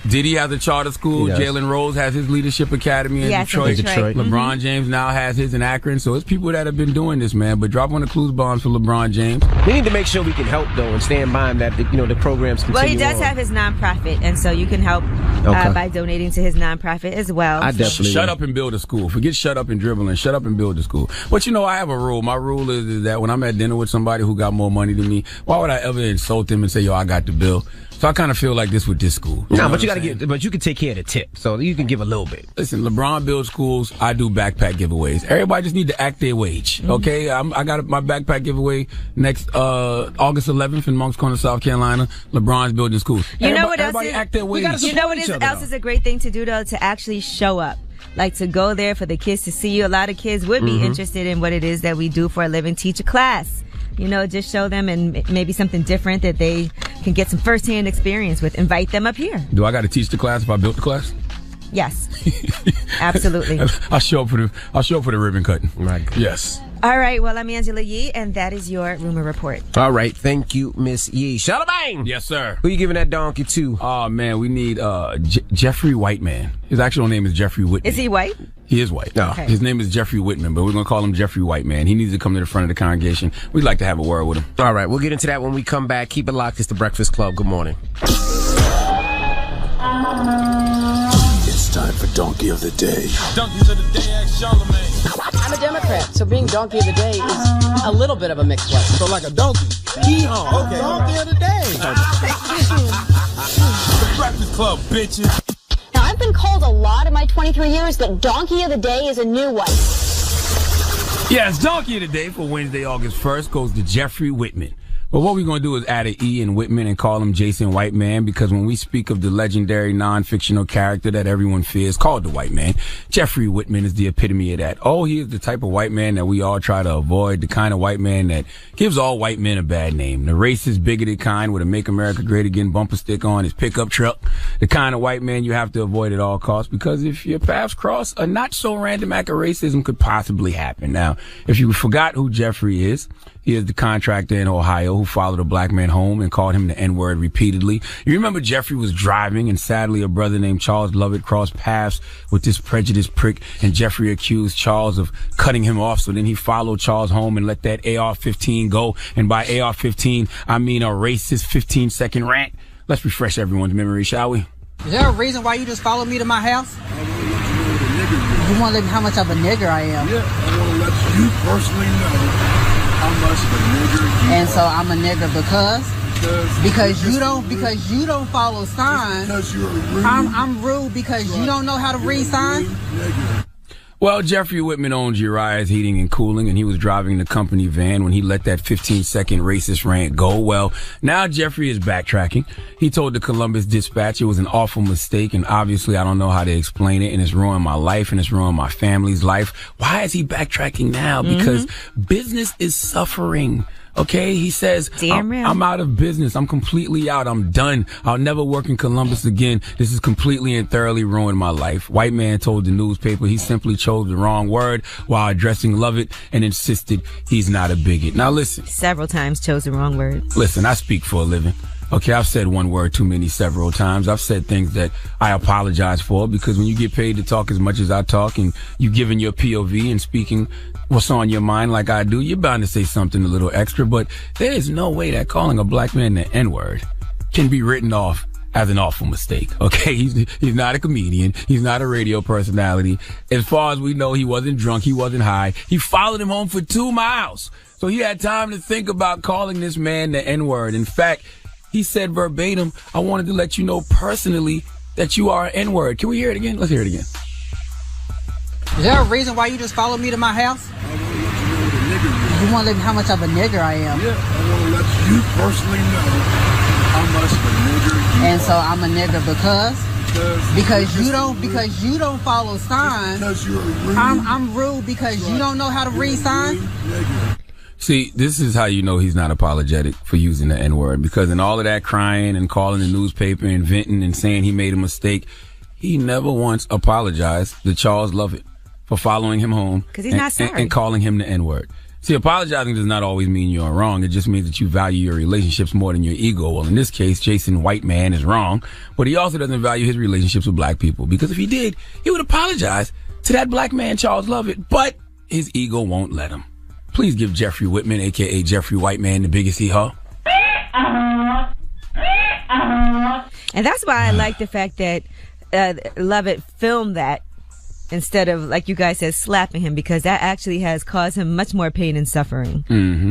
B: Diddy has a charter school. Jalen Rose has his leadership academy in Detroit. LeBron James now has his in Akron. So it's people that have been doing this, man. But drop one of the clues bombs for LeBron James.
C: We need to make sure we can help, though, and stand by him that the programs continue.
A: Well, he does have his nonprofit, and so you can help by donating to his nonprofit as well.
B: I definitely shut up and build a school. Forget shut up and dribble, and shut up and build a school. But you know, I have a rule. My rule is that when I'm at dinner with somebody who got more money than me, why would I ever insult them and say, "Yo, I got the bill"? So I kind of feel like this with this school.
C: But you got to but you can take care of the tip, so you can give a little bit.
B: Listen, LeBron builds schools. I do backpack giveaways. Everybody just need to act their wage, okay? I got my backpack giveaway next August 11th in Moncks Corner, South Carolina. LeBron's building schools.
A: You know what else?
B: Everybody act their wage.
A: You know what else is a great thing to do, though, to actually show up. Like to go there for the kids to see you. A lot of kids would be interested in what it is that we do for a living. Teach a class. You know, just show them and maybe something different that they can get some firsthand experience with. Invite them up here.
B: Do I got to teach the class if I built the class?
A: Yes. Absolutely.
B: I'll show up for the ribbon cutting.
C: Right.
B: Yes.
A: All right. Well, I'm Angela Yee, and that is your rumor report.
C: All right. Thank you, Miss Yee. Charlamagne.
B: Yes, sir.
C: Who you giving that donkey to?
B: Oh, man. We need Jeffrey Whiteman. His actual name is Jeffrey Whitman.
A: Is he white?
B: He is white.
A: Okay.
B: His name is Jeffrey Whitman, but we're going to call him Jeffrey Whiteman. He needs to come to the front of the congregation. We'd like to have a word with him.
C: All right. We'll get into that when we come back. Keep it locked. It's The Breakfast Club. Good morning.
D: It's time for Donkey of the Day.
O: Donkeys of the Day, ask Charlamagne.
P: I'm a Democrat, so being Donkey of the Day is a little bit of a mixed blessing.
O: So like a donkey. Yeehaw. Okay.
P: Donkey of the Day.
O: The Breakfast Club, bitches.
Q: Now, I've been called a lot in my 23 years, but Donkey of the Day is a new one.
B: Yes, Donkey of the Day for Wednesday, August 1st goes to Jeffrey Whitman. But what we're going to do is add an E in Whitman and call him Jason White Man, because when we speak of the legendary non-fictional character that everyone fears called the White Man, Jeffrey Whitman is the epitome of that. Oh, he is the type of white man that we all try to avoid, the kind of white man that gives all white men a bad name. The racist, bigoted kind with a Make America Great Again bumper sticker on his pickup truck. The kind of white man you have to avoid at all costs, because if your paths cross, a not so random act of racism could possibly happen. Now, if you forgot who Jeffrey is, he is the contractor in Ohio who followed a black man home and called him the N-word repeatedly. You remember Jeffrey was driving, and sadly a brother named Charles Lovett crossed paths with this prejudiced prick, and Jeffrey accused Charles of cutting him off. So then he followed Charles home and let that AR-15 go. And by AR-15, I mean a racist 15-second rant. Let's refresh everyone's memory, shall we?
P: Is there a reason why you just followed me to my house? You want to let me how much of a nigger I am?
R: Yeah, I want to let you personally know how much of a nigger you
P: and
R: are.
P: So I'm a nigger because you don't follow signs.
R: Because you're rude.
P: I'm rude because you don't know how to read signs.
B: Well, Jeffrey Whitman owns Uriah's Heating and Cooling, and he was driving the company van when he let that 15-second racist rant go. Well, now Jeffrey is backtracking. He told the Columbus Dispatch it was an awful mistake, and obviously I don't know how to explain it, and it's ruined my life, and it's ruined my family's life. Why is he backtracking now? Because business is suffering. Okay, he says, I'm out of business. I'm completely out. I'm done. I'll never work in Columbus again. This has completely and thoroughly ruined my life. White man told the newspaper he simply chose the wrong word while addressing Lovett and insisted he's not a bigot. Now listen.
A: Several times chose the wrong word.
B: Listen, I speak for a living. Okay, I've said one word too many several times. I've said things that I apologize for, because when you get paid to talk as much as I talk and you giving your POV and speaking what's on your mind like I do, you're bound to say something a little extra. But there is no way that calling a black man the N-word can be written off as an awful mistake. Okay, he's not a comedian. He's not a radio personality. As far as we know, he wasn't drunk. He wasn't high. He followed him home for 2 miles. So he had time to think about calling this man the N-word. In fact, he said verbatim, I wanted to let you know personally that you are an N-word. Can we hear it again? Let's hear it again.
P: Is there a reason why you just followed me to my house? You want to let me how much of a nigger I am?
R: Yeah, I want to let you personally know how much of a nigger you
P: and
R: are.
P: So I'm a nigger because you don't follow signs.
R: Because you're rude.
P: I'm rude because you don't know how to read signs.
B: See, this is how you know he's not apologetic for using the N-word, because in all of that crying and calling the newspaper and venting and saying he made a mistake, he never once apologized to Charles Lovett for following him home
A: because he's not sorry
B: and calling him the N-word. See, apologizing does not always mean you're wrong. It just means that you value your relationships more than your ego. Well, in this case, Jason White Man is wrong, but he also doesn't value his relationships with black people, because if he did, he would apologize to that black man, Charles Lovett, but his ego won't let him. Please give Jeffrey Whitman, a.k.a. Jeffrey White Man, the biggest hee-haw.
A: And that's why I like the fact that Lovett filmed that instead of, like you guys said, slapping him, because that actually has caused him much more pain and suffering.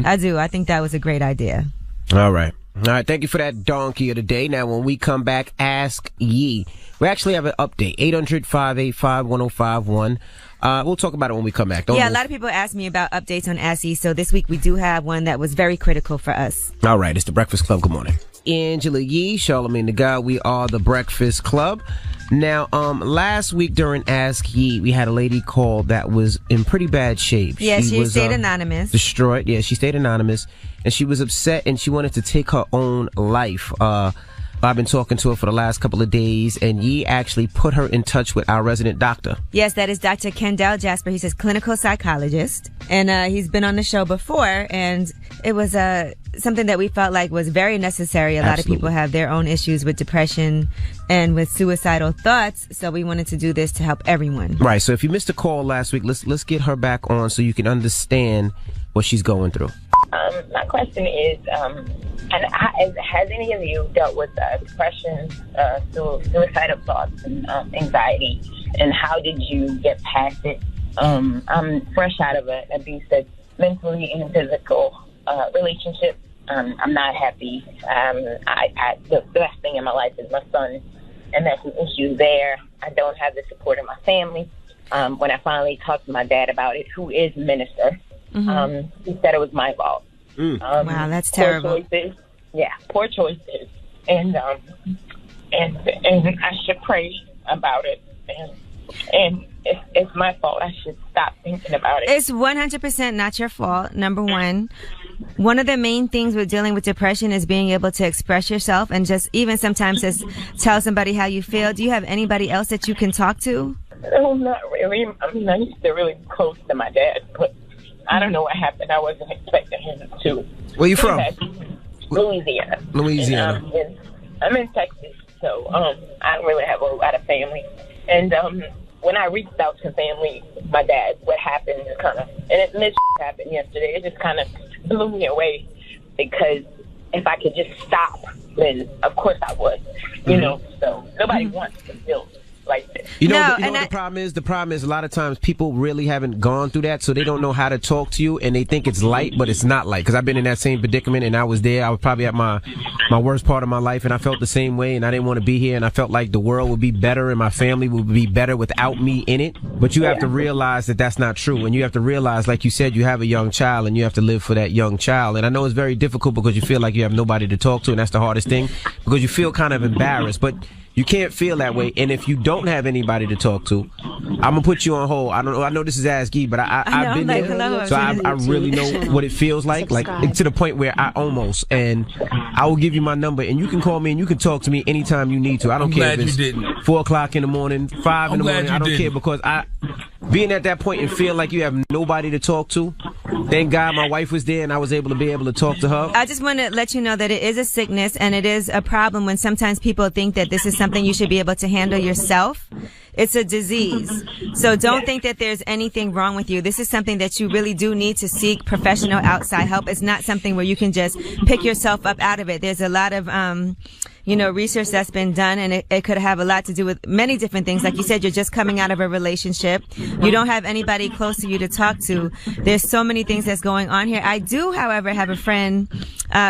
A: I do. I think that was a great idea.
C: All right. Thank you for that Donkey of the Day. Now, when we come back, Ask Ye. We actually have an update. 800-585-1051. We'll talk about it when we come back.
A: A lot of people ask me about updates on Ask Ye, so this week we do have one that was very critical for us.
C: All right. It's the Breakfast Club. Good morning. Angela Yee, Charlamagne the God. We are the Breakfast Club. Now, last week during Ask Ye, we had a lady call that was in pretty bad shape.
A: Yeah, she stayed anonymous.
C: Distraught. Yeah, she stayed anonymous. And she was upset and she wanted to take her own life. I've been talking to her for the last couple of days, and Yee actually put her in touch with our resident doctor.
A: Yes, that is Dr. Kendall Jasper. He's a clinical psychologist, and he's been on the show before, and it was something that we felt like was very necessary. A lot of people have their own issues with depression and with suicidal thoughts, so we wanted to do this to help everyone.
C: Right, so if you missed a call last week, let's get her back on so you can understand what she's going through.
S: My question is, And has any of you dealt with depression, suicidal thoughts, and anxiety? And how did you get past it? I'm fresh out of an abusive, mentally and physical relationship. I'm not happy. The best thing in my life is my son, and there's some issues there. I don't have the support of my family. When I finally talked to my dad about it, who is a minister, he said it was my fault.
A: Wow, that's terrible.
S: Poor choices. Yeah, poor choices. And I should pray about it. And it's my fault. I should stop thinking about it.
A: It's 100% not your fault, number one. One of the main things with dealing with depression is being able to express yourself and just even sometimes just tell somebody how you feel. Do you have anybody else that you can talk to?
S: No, not really. I mean, I used to really close to my dad, but I don't know what happened. I wasn't expecting him to.
C: Where you from?
S: Louisiana.
C: Louisiana.
S: And I'm in Texas, so I don't really have a lot of family. And when I reached out to family, my dad, what happened is kind of, and it happened yesterday, it just kind of blew me away, because if I could just stop, then of course I would, you know, so nobody wants to feel like this.
C: You know what the problem is? The problem is a lot of times people really haven't gone through that, so they don't know how to talk to you, and they think it's light, but it's not light. Because I've been in that same predicament, and I was there. I was probably at my worst part of my life, and I felt the same way, and I didn't want to be here, and I felt like the world would be better, and my family would be better without me in it. But you have to realize that that's not true, and you have to realize, like you said, you have a young child, and you have to live for that young child. And I know it's very difficult because you feel like you have nobody to talk to, and that's the hardest thing, because you feel kind of embarrassed. But you can't feel that way, and if you don't have anybody to talk to, I'm gonna put you on hold. I know this is Ask Gee, but I've been there, so I really know what it feels like to the point where I almost, and I will give you my number, and you can call me and you can talk to me anytime you need to. I don't care if it's 4 o'clock in the morning, 5 in the morning. I don't care, because being at that point and feel like you have nobody to talk to. Thank God my wife was there and I was able to talk to her.
A: I just want to let you know that it is a sickness and it is a problem when sometimes people think that this is something you should be able to handle yourself. It's a disease. So don't think that there's anything wrong with you. This is something that you really do need to seek professional outside help. It's not something where you can just pick yourself up out of it. There's a lot of, research that's been done, and it could have a lot to do with many different things. Like you said, you're just coming out of a relationship. You don't have anybody close to you to talk to. There's so many things that's going on here. I do, however, have a friend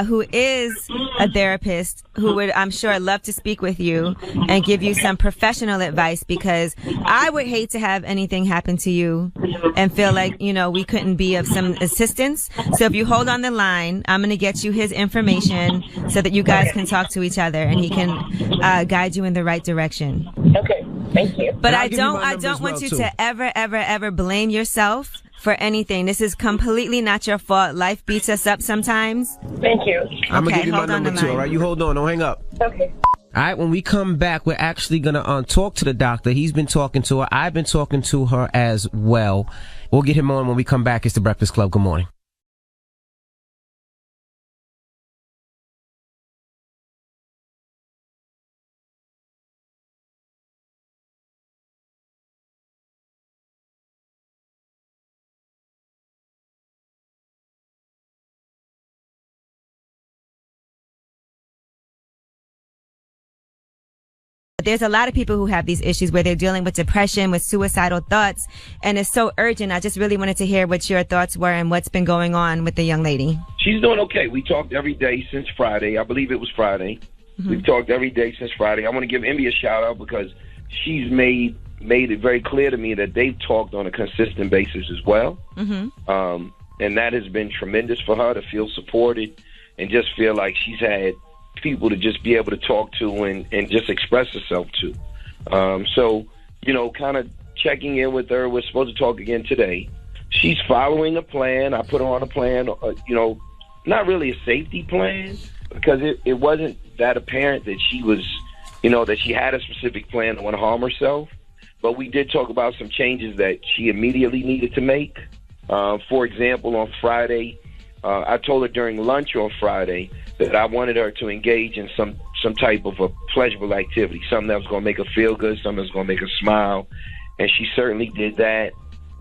A: who is a therapist who would, I'm sure, love to speak with you and give you some professional advice, because I would hate to have anything happen to you and feel like, we couldn't be of some assistance. So if you hold on the line, I'm going to get you his information so that you guys can talk to each other and he can guide you in the right direction.
S: Okay, thank you.
A: But I don't want you to ever blame yourself for anything. This is completely not your fault. Life beats us up sometimes.
S: Thank you.
C: I'm going to give you my number too, all right? You hold on. Don't hang up.
S: Okay.
C: All right, when we come back, we're actually going to talk to the doctor. He's been talking to her. I've been talking to her as well. We'll get him on when we come back. It's The Breakfast Club. Good morning.
A: There's a lot of people who have these issues where they're dealing with depression, with suicidal thoughts, and it's so urgent. I just really wanted to hear what your thoughts were and what's been going on with the young lady.
T: She's doing okay. We talked every day since Friday. I believe it was Friday. We've talked every day since Friday. I want to give Envy a shout out because she's made it very clear to me that they've talked on a consistent basis as well. And that has been tremendous for her to feel supported and just feel like she's had people to just be able to talk to and just express herself to. So, kind of checking in with her. We're supposed to talk again today. She's following a plan. I put her on a plan, not really a safety plan, because it wasn't that apparent that she was, that she had a specific plan to want to harm herself. But we did talk about some changes that she immediately needed to make. For example, on Friday, I told her during lunch on Friday that I wanted her to engage in some type of a pleasurable activity, something that was going to make her feel good, something that was going to make her smile, and she certainly did that.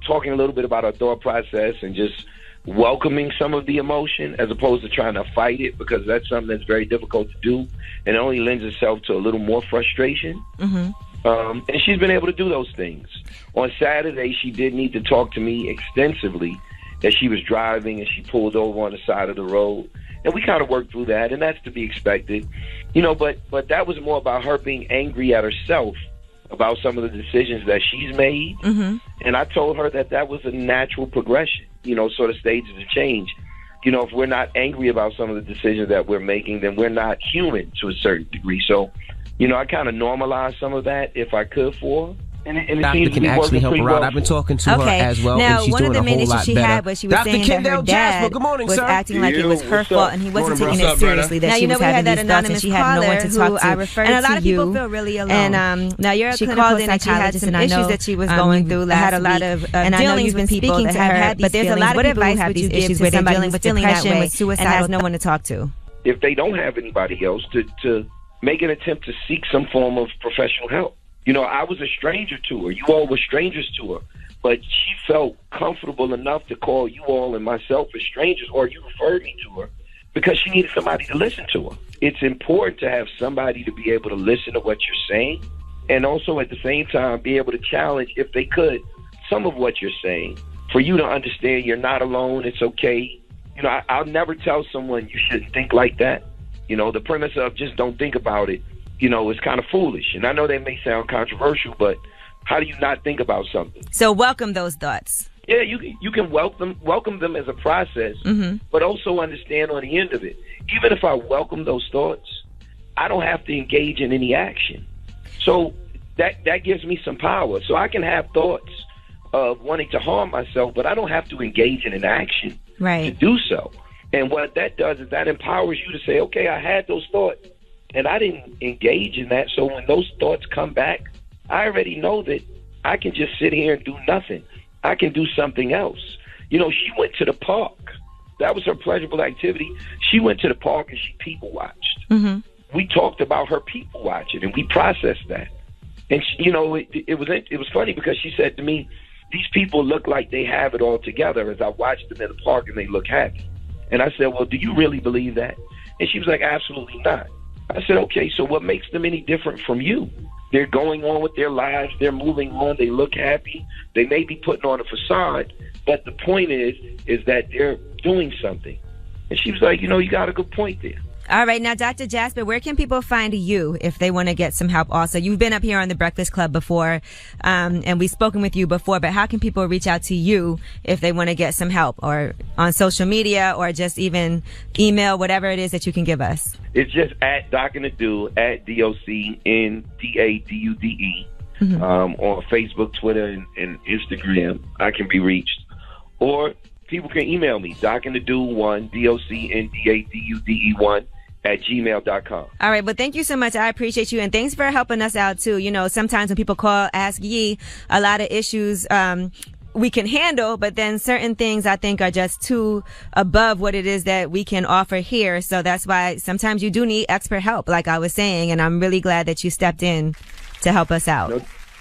T: Talking a little bit about her thought process and just welcoming some of the emotion as opposed to trying to fight it, because that's something that's very difficult to do, and it only lends itself to a little more frustration. And she's been able to do those things. On Saturday, she did need to talk to me extensively as she was driving, and she pulled over on the side of the road. And we kind of worked through that, and that's to be expected. You know, but that was more about her being angry at herself about some of the decisions that she's made. And I told her that was a natural progression, you know, sort of stages of change. You know, if we're not angry about some of the decisions that we're making, then we're not human to a certain degree. So, you know, I kind of normalized some of that if I could for her. And it
C: Doctor can actually help her out. I've been talking to her as well,
A: now,
C: and she's
A: one
C: doing
A: of the main issues she had
C: better.
A: was she was
C: Dr.
A: saying
C: Kendall
A: that her dad
C: Jasper, good morning,
A: was
C: sir.
A: acting like it was her fault, and he wasn't taking it seriously. That
U: now,
A: she was having these thoughts, and she had no one to talk to. I referred and a lot to of people you. feel really alone.
U: And now you're a
A: she
U: clinical
A: called in and she had
U: psychologist,
A: some
U: and I know,
A: issues that she was going through last
U: had a lot
A: week.
U: of
A: And I know
U: dealings
A: you've been
U: with people
A: speaking
U: that
A: to
U: have
A: her,
U: had
A: but there's
U: these
A: a lot of
U: feelings.
A: people who have these issues where they're dealing with depression and suicidal and has no one to talk to.
T: If they don't have anybody else, to make an attempt to seek some form of professional help. You know, I was a stranger to her. You all were strangers to her. But she felt comfortable enough to call you all and myself as strangers, or you referred me to her, because she needed somebody to listen to her. It's important to have somebody to be able to listen to what you're saying, and also at the same time be able to challenge, if they could, some of what you're saying. For you to understand you're not alone, it's okay. You know, I'll never tell someone you shouldn't think like that. You know, the premise of just don't think about it, you know, is kind of foolish. And I know they may sound controversial, but how do you not think about something?
A: So welcome those thoughts.
T: Yeah, you can welcome them as a process, but also understand on the end of it, even if I welcome those thoughts, I don't have to engage in any action. So that gives me some power. So I can have thoughts of wanting to harm myself, but I don't have to engage in an action to do so. And what that does is that empowers you to say, okay, I had those thoughts, and I didn't engage in that. So when those thoughts come back, I already know that I can just sit here and do nothing. I can do something else. You know, she went to the park. That was her pleasurable activity. She went to the park and she people watched. We talked about her people watching, and we processed that. And she, you know, it was funny because she said to me, "These people look like they have it all together." As I watched them in the park, and they look happy. And I said, "Well, do you really believe that?" And she was like, "Absolutely not." I said, "Okay, so what makes them any different from you?" They're going on with their lives. They're moving on. They look happy. They may be putting on a facade, but the point is that they're doing something. And she was like, you know, you got a good point there.
A: All right. Now, Dr. Jasper, where can people find you if they want to get some help also? You've been up here on the Breakfast Club before, and we've spoken with you before, but how can people reach out to you if they want to get some help, or on social media, or just even email, whatever it is that you can give us?
T: It's just at DocNaDude, at DocNadude, on Facebook, Twitter, and Instagram. I can be reached. Or people can email me, DocNaDude1, DocNaDude1, @gmail.com.
A: All right. Well, thank you so much. I appreciate you. And thanks for helping us out, too. You know, sometimes when people call Ask Yee, a lot of issues we can handle, but then certain things I think are just too above what it is that we can offer here. So that's why sometimes you do need expert help, like I was saying. And I'm really glad that you stepped in to help us out.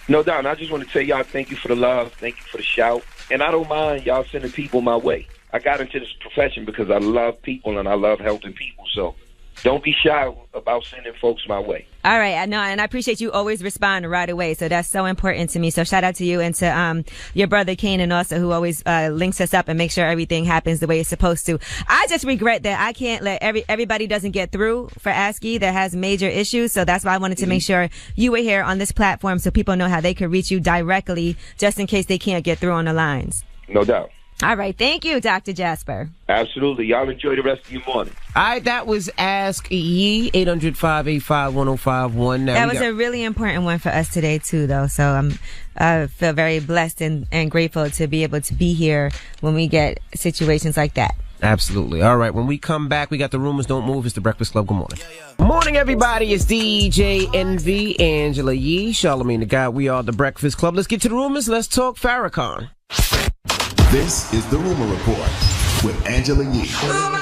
T: No doubt. And I just want to tell y'all thank you for the love. Thank you for the shout. And I don't mind y'all sending people my way. I got into this profession because I love people and I love helping people. So don't be shy about sending folks my way.
A: All right. I know. And I appreciate you always respond right away. So that's so important to me. So shout out to you and to your brother Kanan also, who always links us up and makes sure everything happens the way it's supposed to. I just regret that I can't let everybody doesn't get through for Ask Yee that has major issues. So that's why I wanted to make sure you were here on this platform so people know how they could reach you directly just in case they can't get through on the lines.
T: No doubt.
A: All right. Thank you, Dr. Jasper.
T: Absolutely. Y'all enjoy the rest of your morning.
C: All right. That was Ask Yee, 800-585-1051.
A: That was a really important one for us today, too, though. So I feel very blessed and grateful to be able to be here when we get situations like that.
C: Absolutely. All right. When we come back, we got the Rumors Don't Move. It's the Breakfast Club. Good morning. Morning, everybody. It's DJ Envy, Angela Yee, Charlamagne the God. We are the Breakfast Club. Let's get to the rumors. Let's talk Farrakhan.
D: This is the Rumor Report with Angela Yee on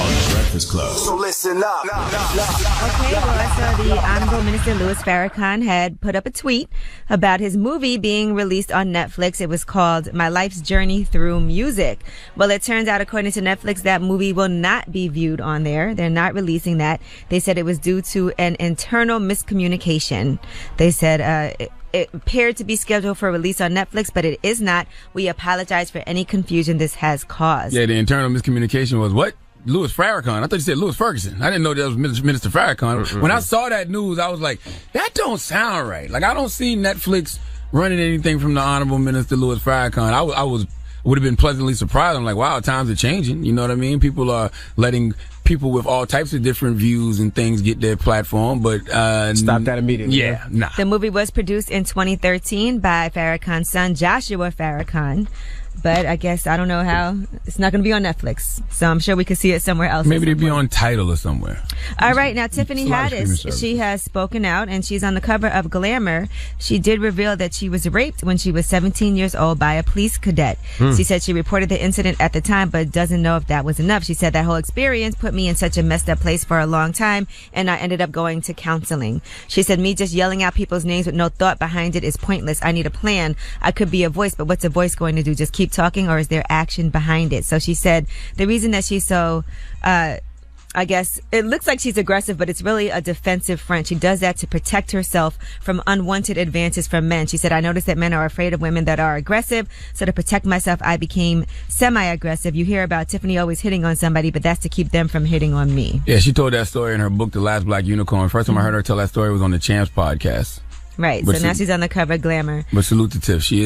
D: the Breakfast Club.
M: So listen. Listen up.
A: Okay, well, so the Honorable Minister Louis Farrakhan had put up a tweet about his movie being released on Netflix. It was called My Life's Journey Through Music. Well, it turns out, according to Netflix, that movie will not be viewed on there. They're not releasing that. They said it was due to an internal miscommunication. They said it appeared to be scheduled for release on Netflix, but it is not. We apologize for any confusion this has caused.
B: Yeah, the internal miscommunication was what? Louis Farrakhan. I thought you said Louis Ferguson. I didn't know that was Minister Farrakhan.
C: Mm-mm.
B: When I saw that news, I was like, that don't sound right. Like, I don't see Netflix running anything from the Honorable Minister Louis Farrakhan. I would have been pleasantly surprised. I'm like, wow, times are changing. You know what I mean? People are letting people with all types of different views and things get their platform, but
C: stop that immediately.
B: Yeah, nah.
A: The movie was produced in 2013 by Farrakhan's son, Joshua Farrakhan. But I guess, I don't know how, it's not going to be on Netflix. So I'm sure we could see it somewhere else.
B: Maybe they'd be on Tidal or somewhere.
A: All right, now Tiffany
B: It's a lot of streaming
A: Haddish,
B: services.
A: she has spoken out and she's on the cover of Glamour. She did reveal that she was raped when she was 17 years old by a police cadet. She said she reported the incident at the time but doesn't know if that was enough. She said that whole experience put me in such a messed up place for a long time and I ended up going to counseling. She said me just yelling out people's names with no thought behind it is pointless. I need a plan. I could be a voice, but what's a voice going to do? Just keep talking, or is there action behind it? So she said the reason that she's so I guess it looks like she's aggressive, but it's really a defensive front. She does that to protect herself from unwanted advances from men. She said, I noticed that men are afraid of women that are aggressive. So to protect myself, I became semi-aggressive. You hear about Tiffany always hitting on somebody, but that's to keep them from hitting on me.
B: Yeah, she told that story in her book, The Last Black Unicorn. First time I heard her tell that story was on the Champs podcast.
A: Right.
B: But
A: So now she's on the cover of Glamour.
B: But salute to Tiff. She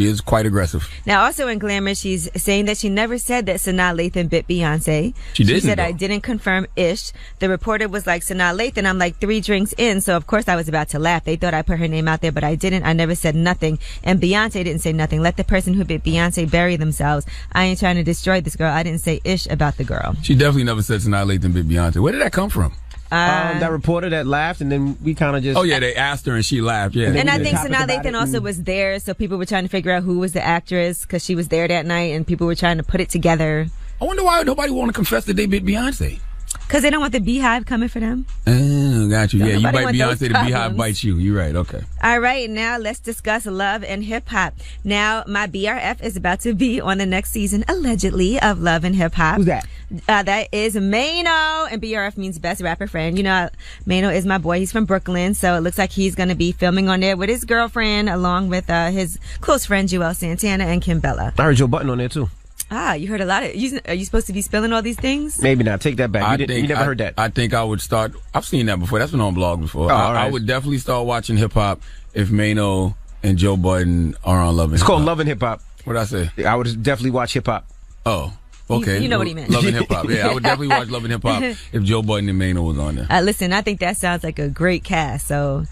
B: is quite aggressive.
A: Now, also in Glamour, she's saying that she never said that Sanaa Lathan bit Beyonce.
B: She didn't,
A: said,
B: though.
A: I didn't confirm ish. The reporter was like, Sanaa Lathan. I'm like 3 drinks in. So, of course, I was about to laugh. They thought I put her name out there, but I didn't. I never said nothing. And Beyonce didn't say nothing. Let the person who bit Beyonce bury themselves. I ain't trying to destroy this girl. I didn't say ish about the girl.
B: She definitely never said Sanaa Lathan bit Beyonce. Where did that come from?
C: That reporter that laughed, and then we kind of just...
B: Oh, yeah, they asked her and she laughed, yeah.
A: And I think Sanaa Lathan also was there, so people were trying to figure out who was the actress, because she was there that night, and people were trying to put it together.
B: I wonder why nobody want to confess that they bit Beyonce.
A: Because they don't want the Beehive coming for them.
B: Oh, got you.
A: Don't
B: Yeah, you
A: nobody
B: bite
A: want those
B: Beyonce, the Beehive
A: problems.
B: bites you. You're right, okay.
A: All right, now let's discuss love and hip hop. Now, my BRF is about to be on the next season, allegedly, of Love and Hip Hop.
C: Who's that?
A: That is Mano, and BRF means best rapper friend. You know, Mano is my boy. He's from Brooklyn, so it looks like he's going to be filming on there with his girlfriend, along with his close friend Joel Santana and Kim Bella.
C: I heard Joe Button on there, too.
A: Ah, you heard a lot of... Are you supposed to be spilling all these things?
C: Maybe not. Take that back. You never heard that.
B: I think I would start... I've seen that before. That's been on blogs before.
C: Oh,
B: I
C: all right.
B: would definitely start watching hip-hop if Mano and Joe Budden are on Love and
C: It's
B: Hip-Hop.
C: called Love and Hip Hop.
B: What'd I say?
C: I would definitely watch hip hop.
B: Oh, okay.
A: You know what he meant.
B: Love and Hip-Hop. Yeah, I would definitely watch Love and Hip-Hop if Joe Budden and Mano was on there.
A: Listen, I think that sounds like a great cast. So,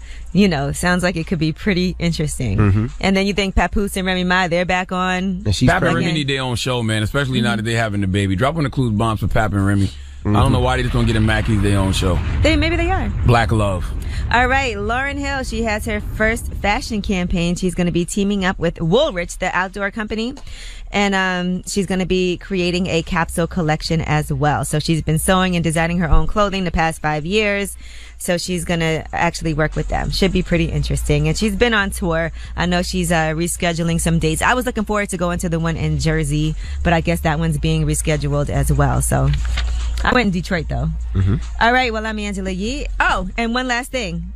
A: sounds like it could be pretty interesting.
B: Mhm.
A: And then you think Papoose and Remy Ma, they're back on.
B: Pap and Remy need their own show, man, especially now that they're having the baby. Drop on the clues bombs for Pap and Remy. I don't know why they just don't get in Mackey's their own show.
A: Maybe they are.
B: Black Love.
A: All right, Lauryn Hill, she has her first fashion campaign. She's going to be teaming up with Woolrich, the outdoor company. And she's going to be creating a capsule collection as well. So she's been sewing and designing her own clothing the past 5 years. So she's going to actually work with them. Should be pretty interesting. And she's been on tour. I know she's rescheduling some dates. I was looking forward to going to the one in Jersey, but I guess that one's being rescheduled as well. So I went in Detroit, though. All right, well, I'm Angela Yee. Oh, and one last thing.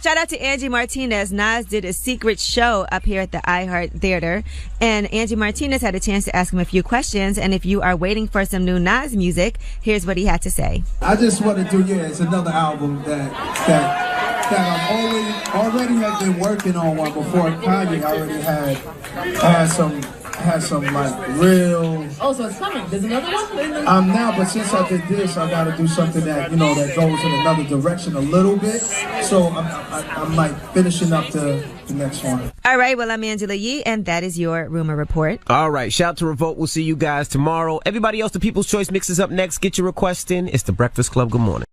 A: Shout out to Angie Martinez. Nas did a secret show up here at the iHeart Theater, and Angie Martinez had a chance to ask him a few questions. And if you are waiting for some new Nas music, here's what he had to say.
R: I just want to do, it's another album that I've already have been working on one before Kanye. I already had some like real.
U: Oh, so it's coming. There's another one?
R: Now, but since I did this, I got to do something that that goes in another direction a little bit. So I'm like finishing up the next one.
A: All right, well, I'm Angela Yee, and that is your Rumor Report.
C: All right, shout out to Revolt. We'll see you guys tomorrow. Everybody else, the People's Choice Mix is up next. Get your request in. It's the Breakfast Club. Good morning.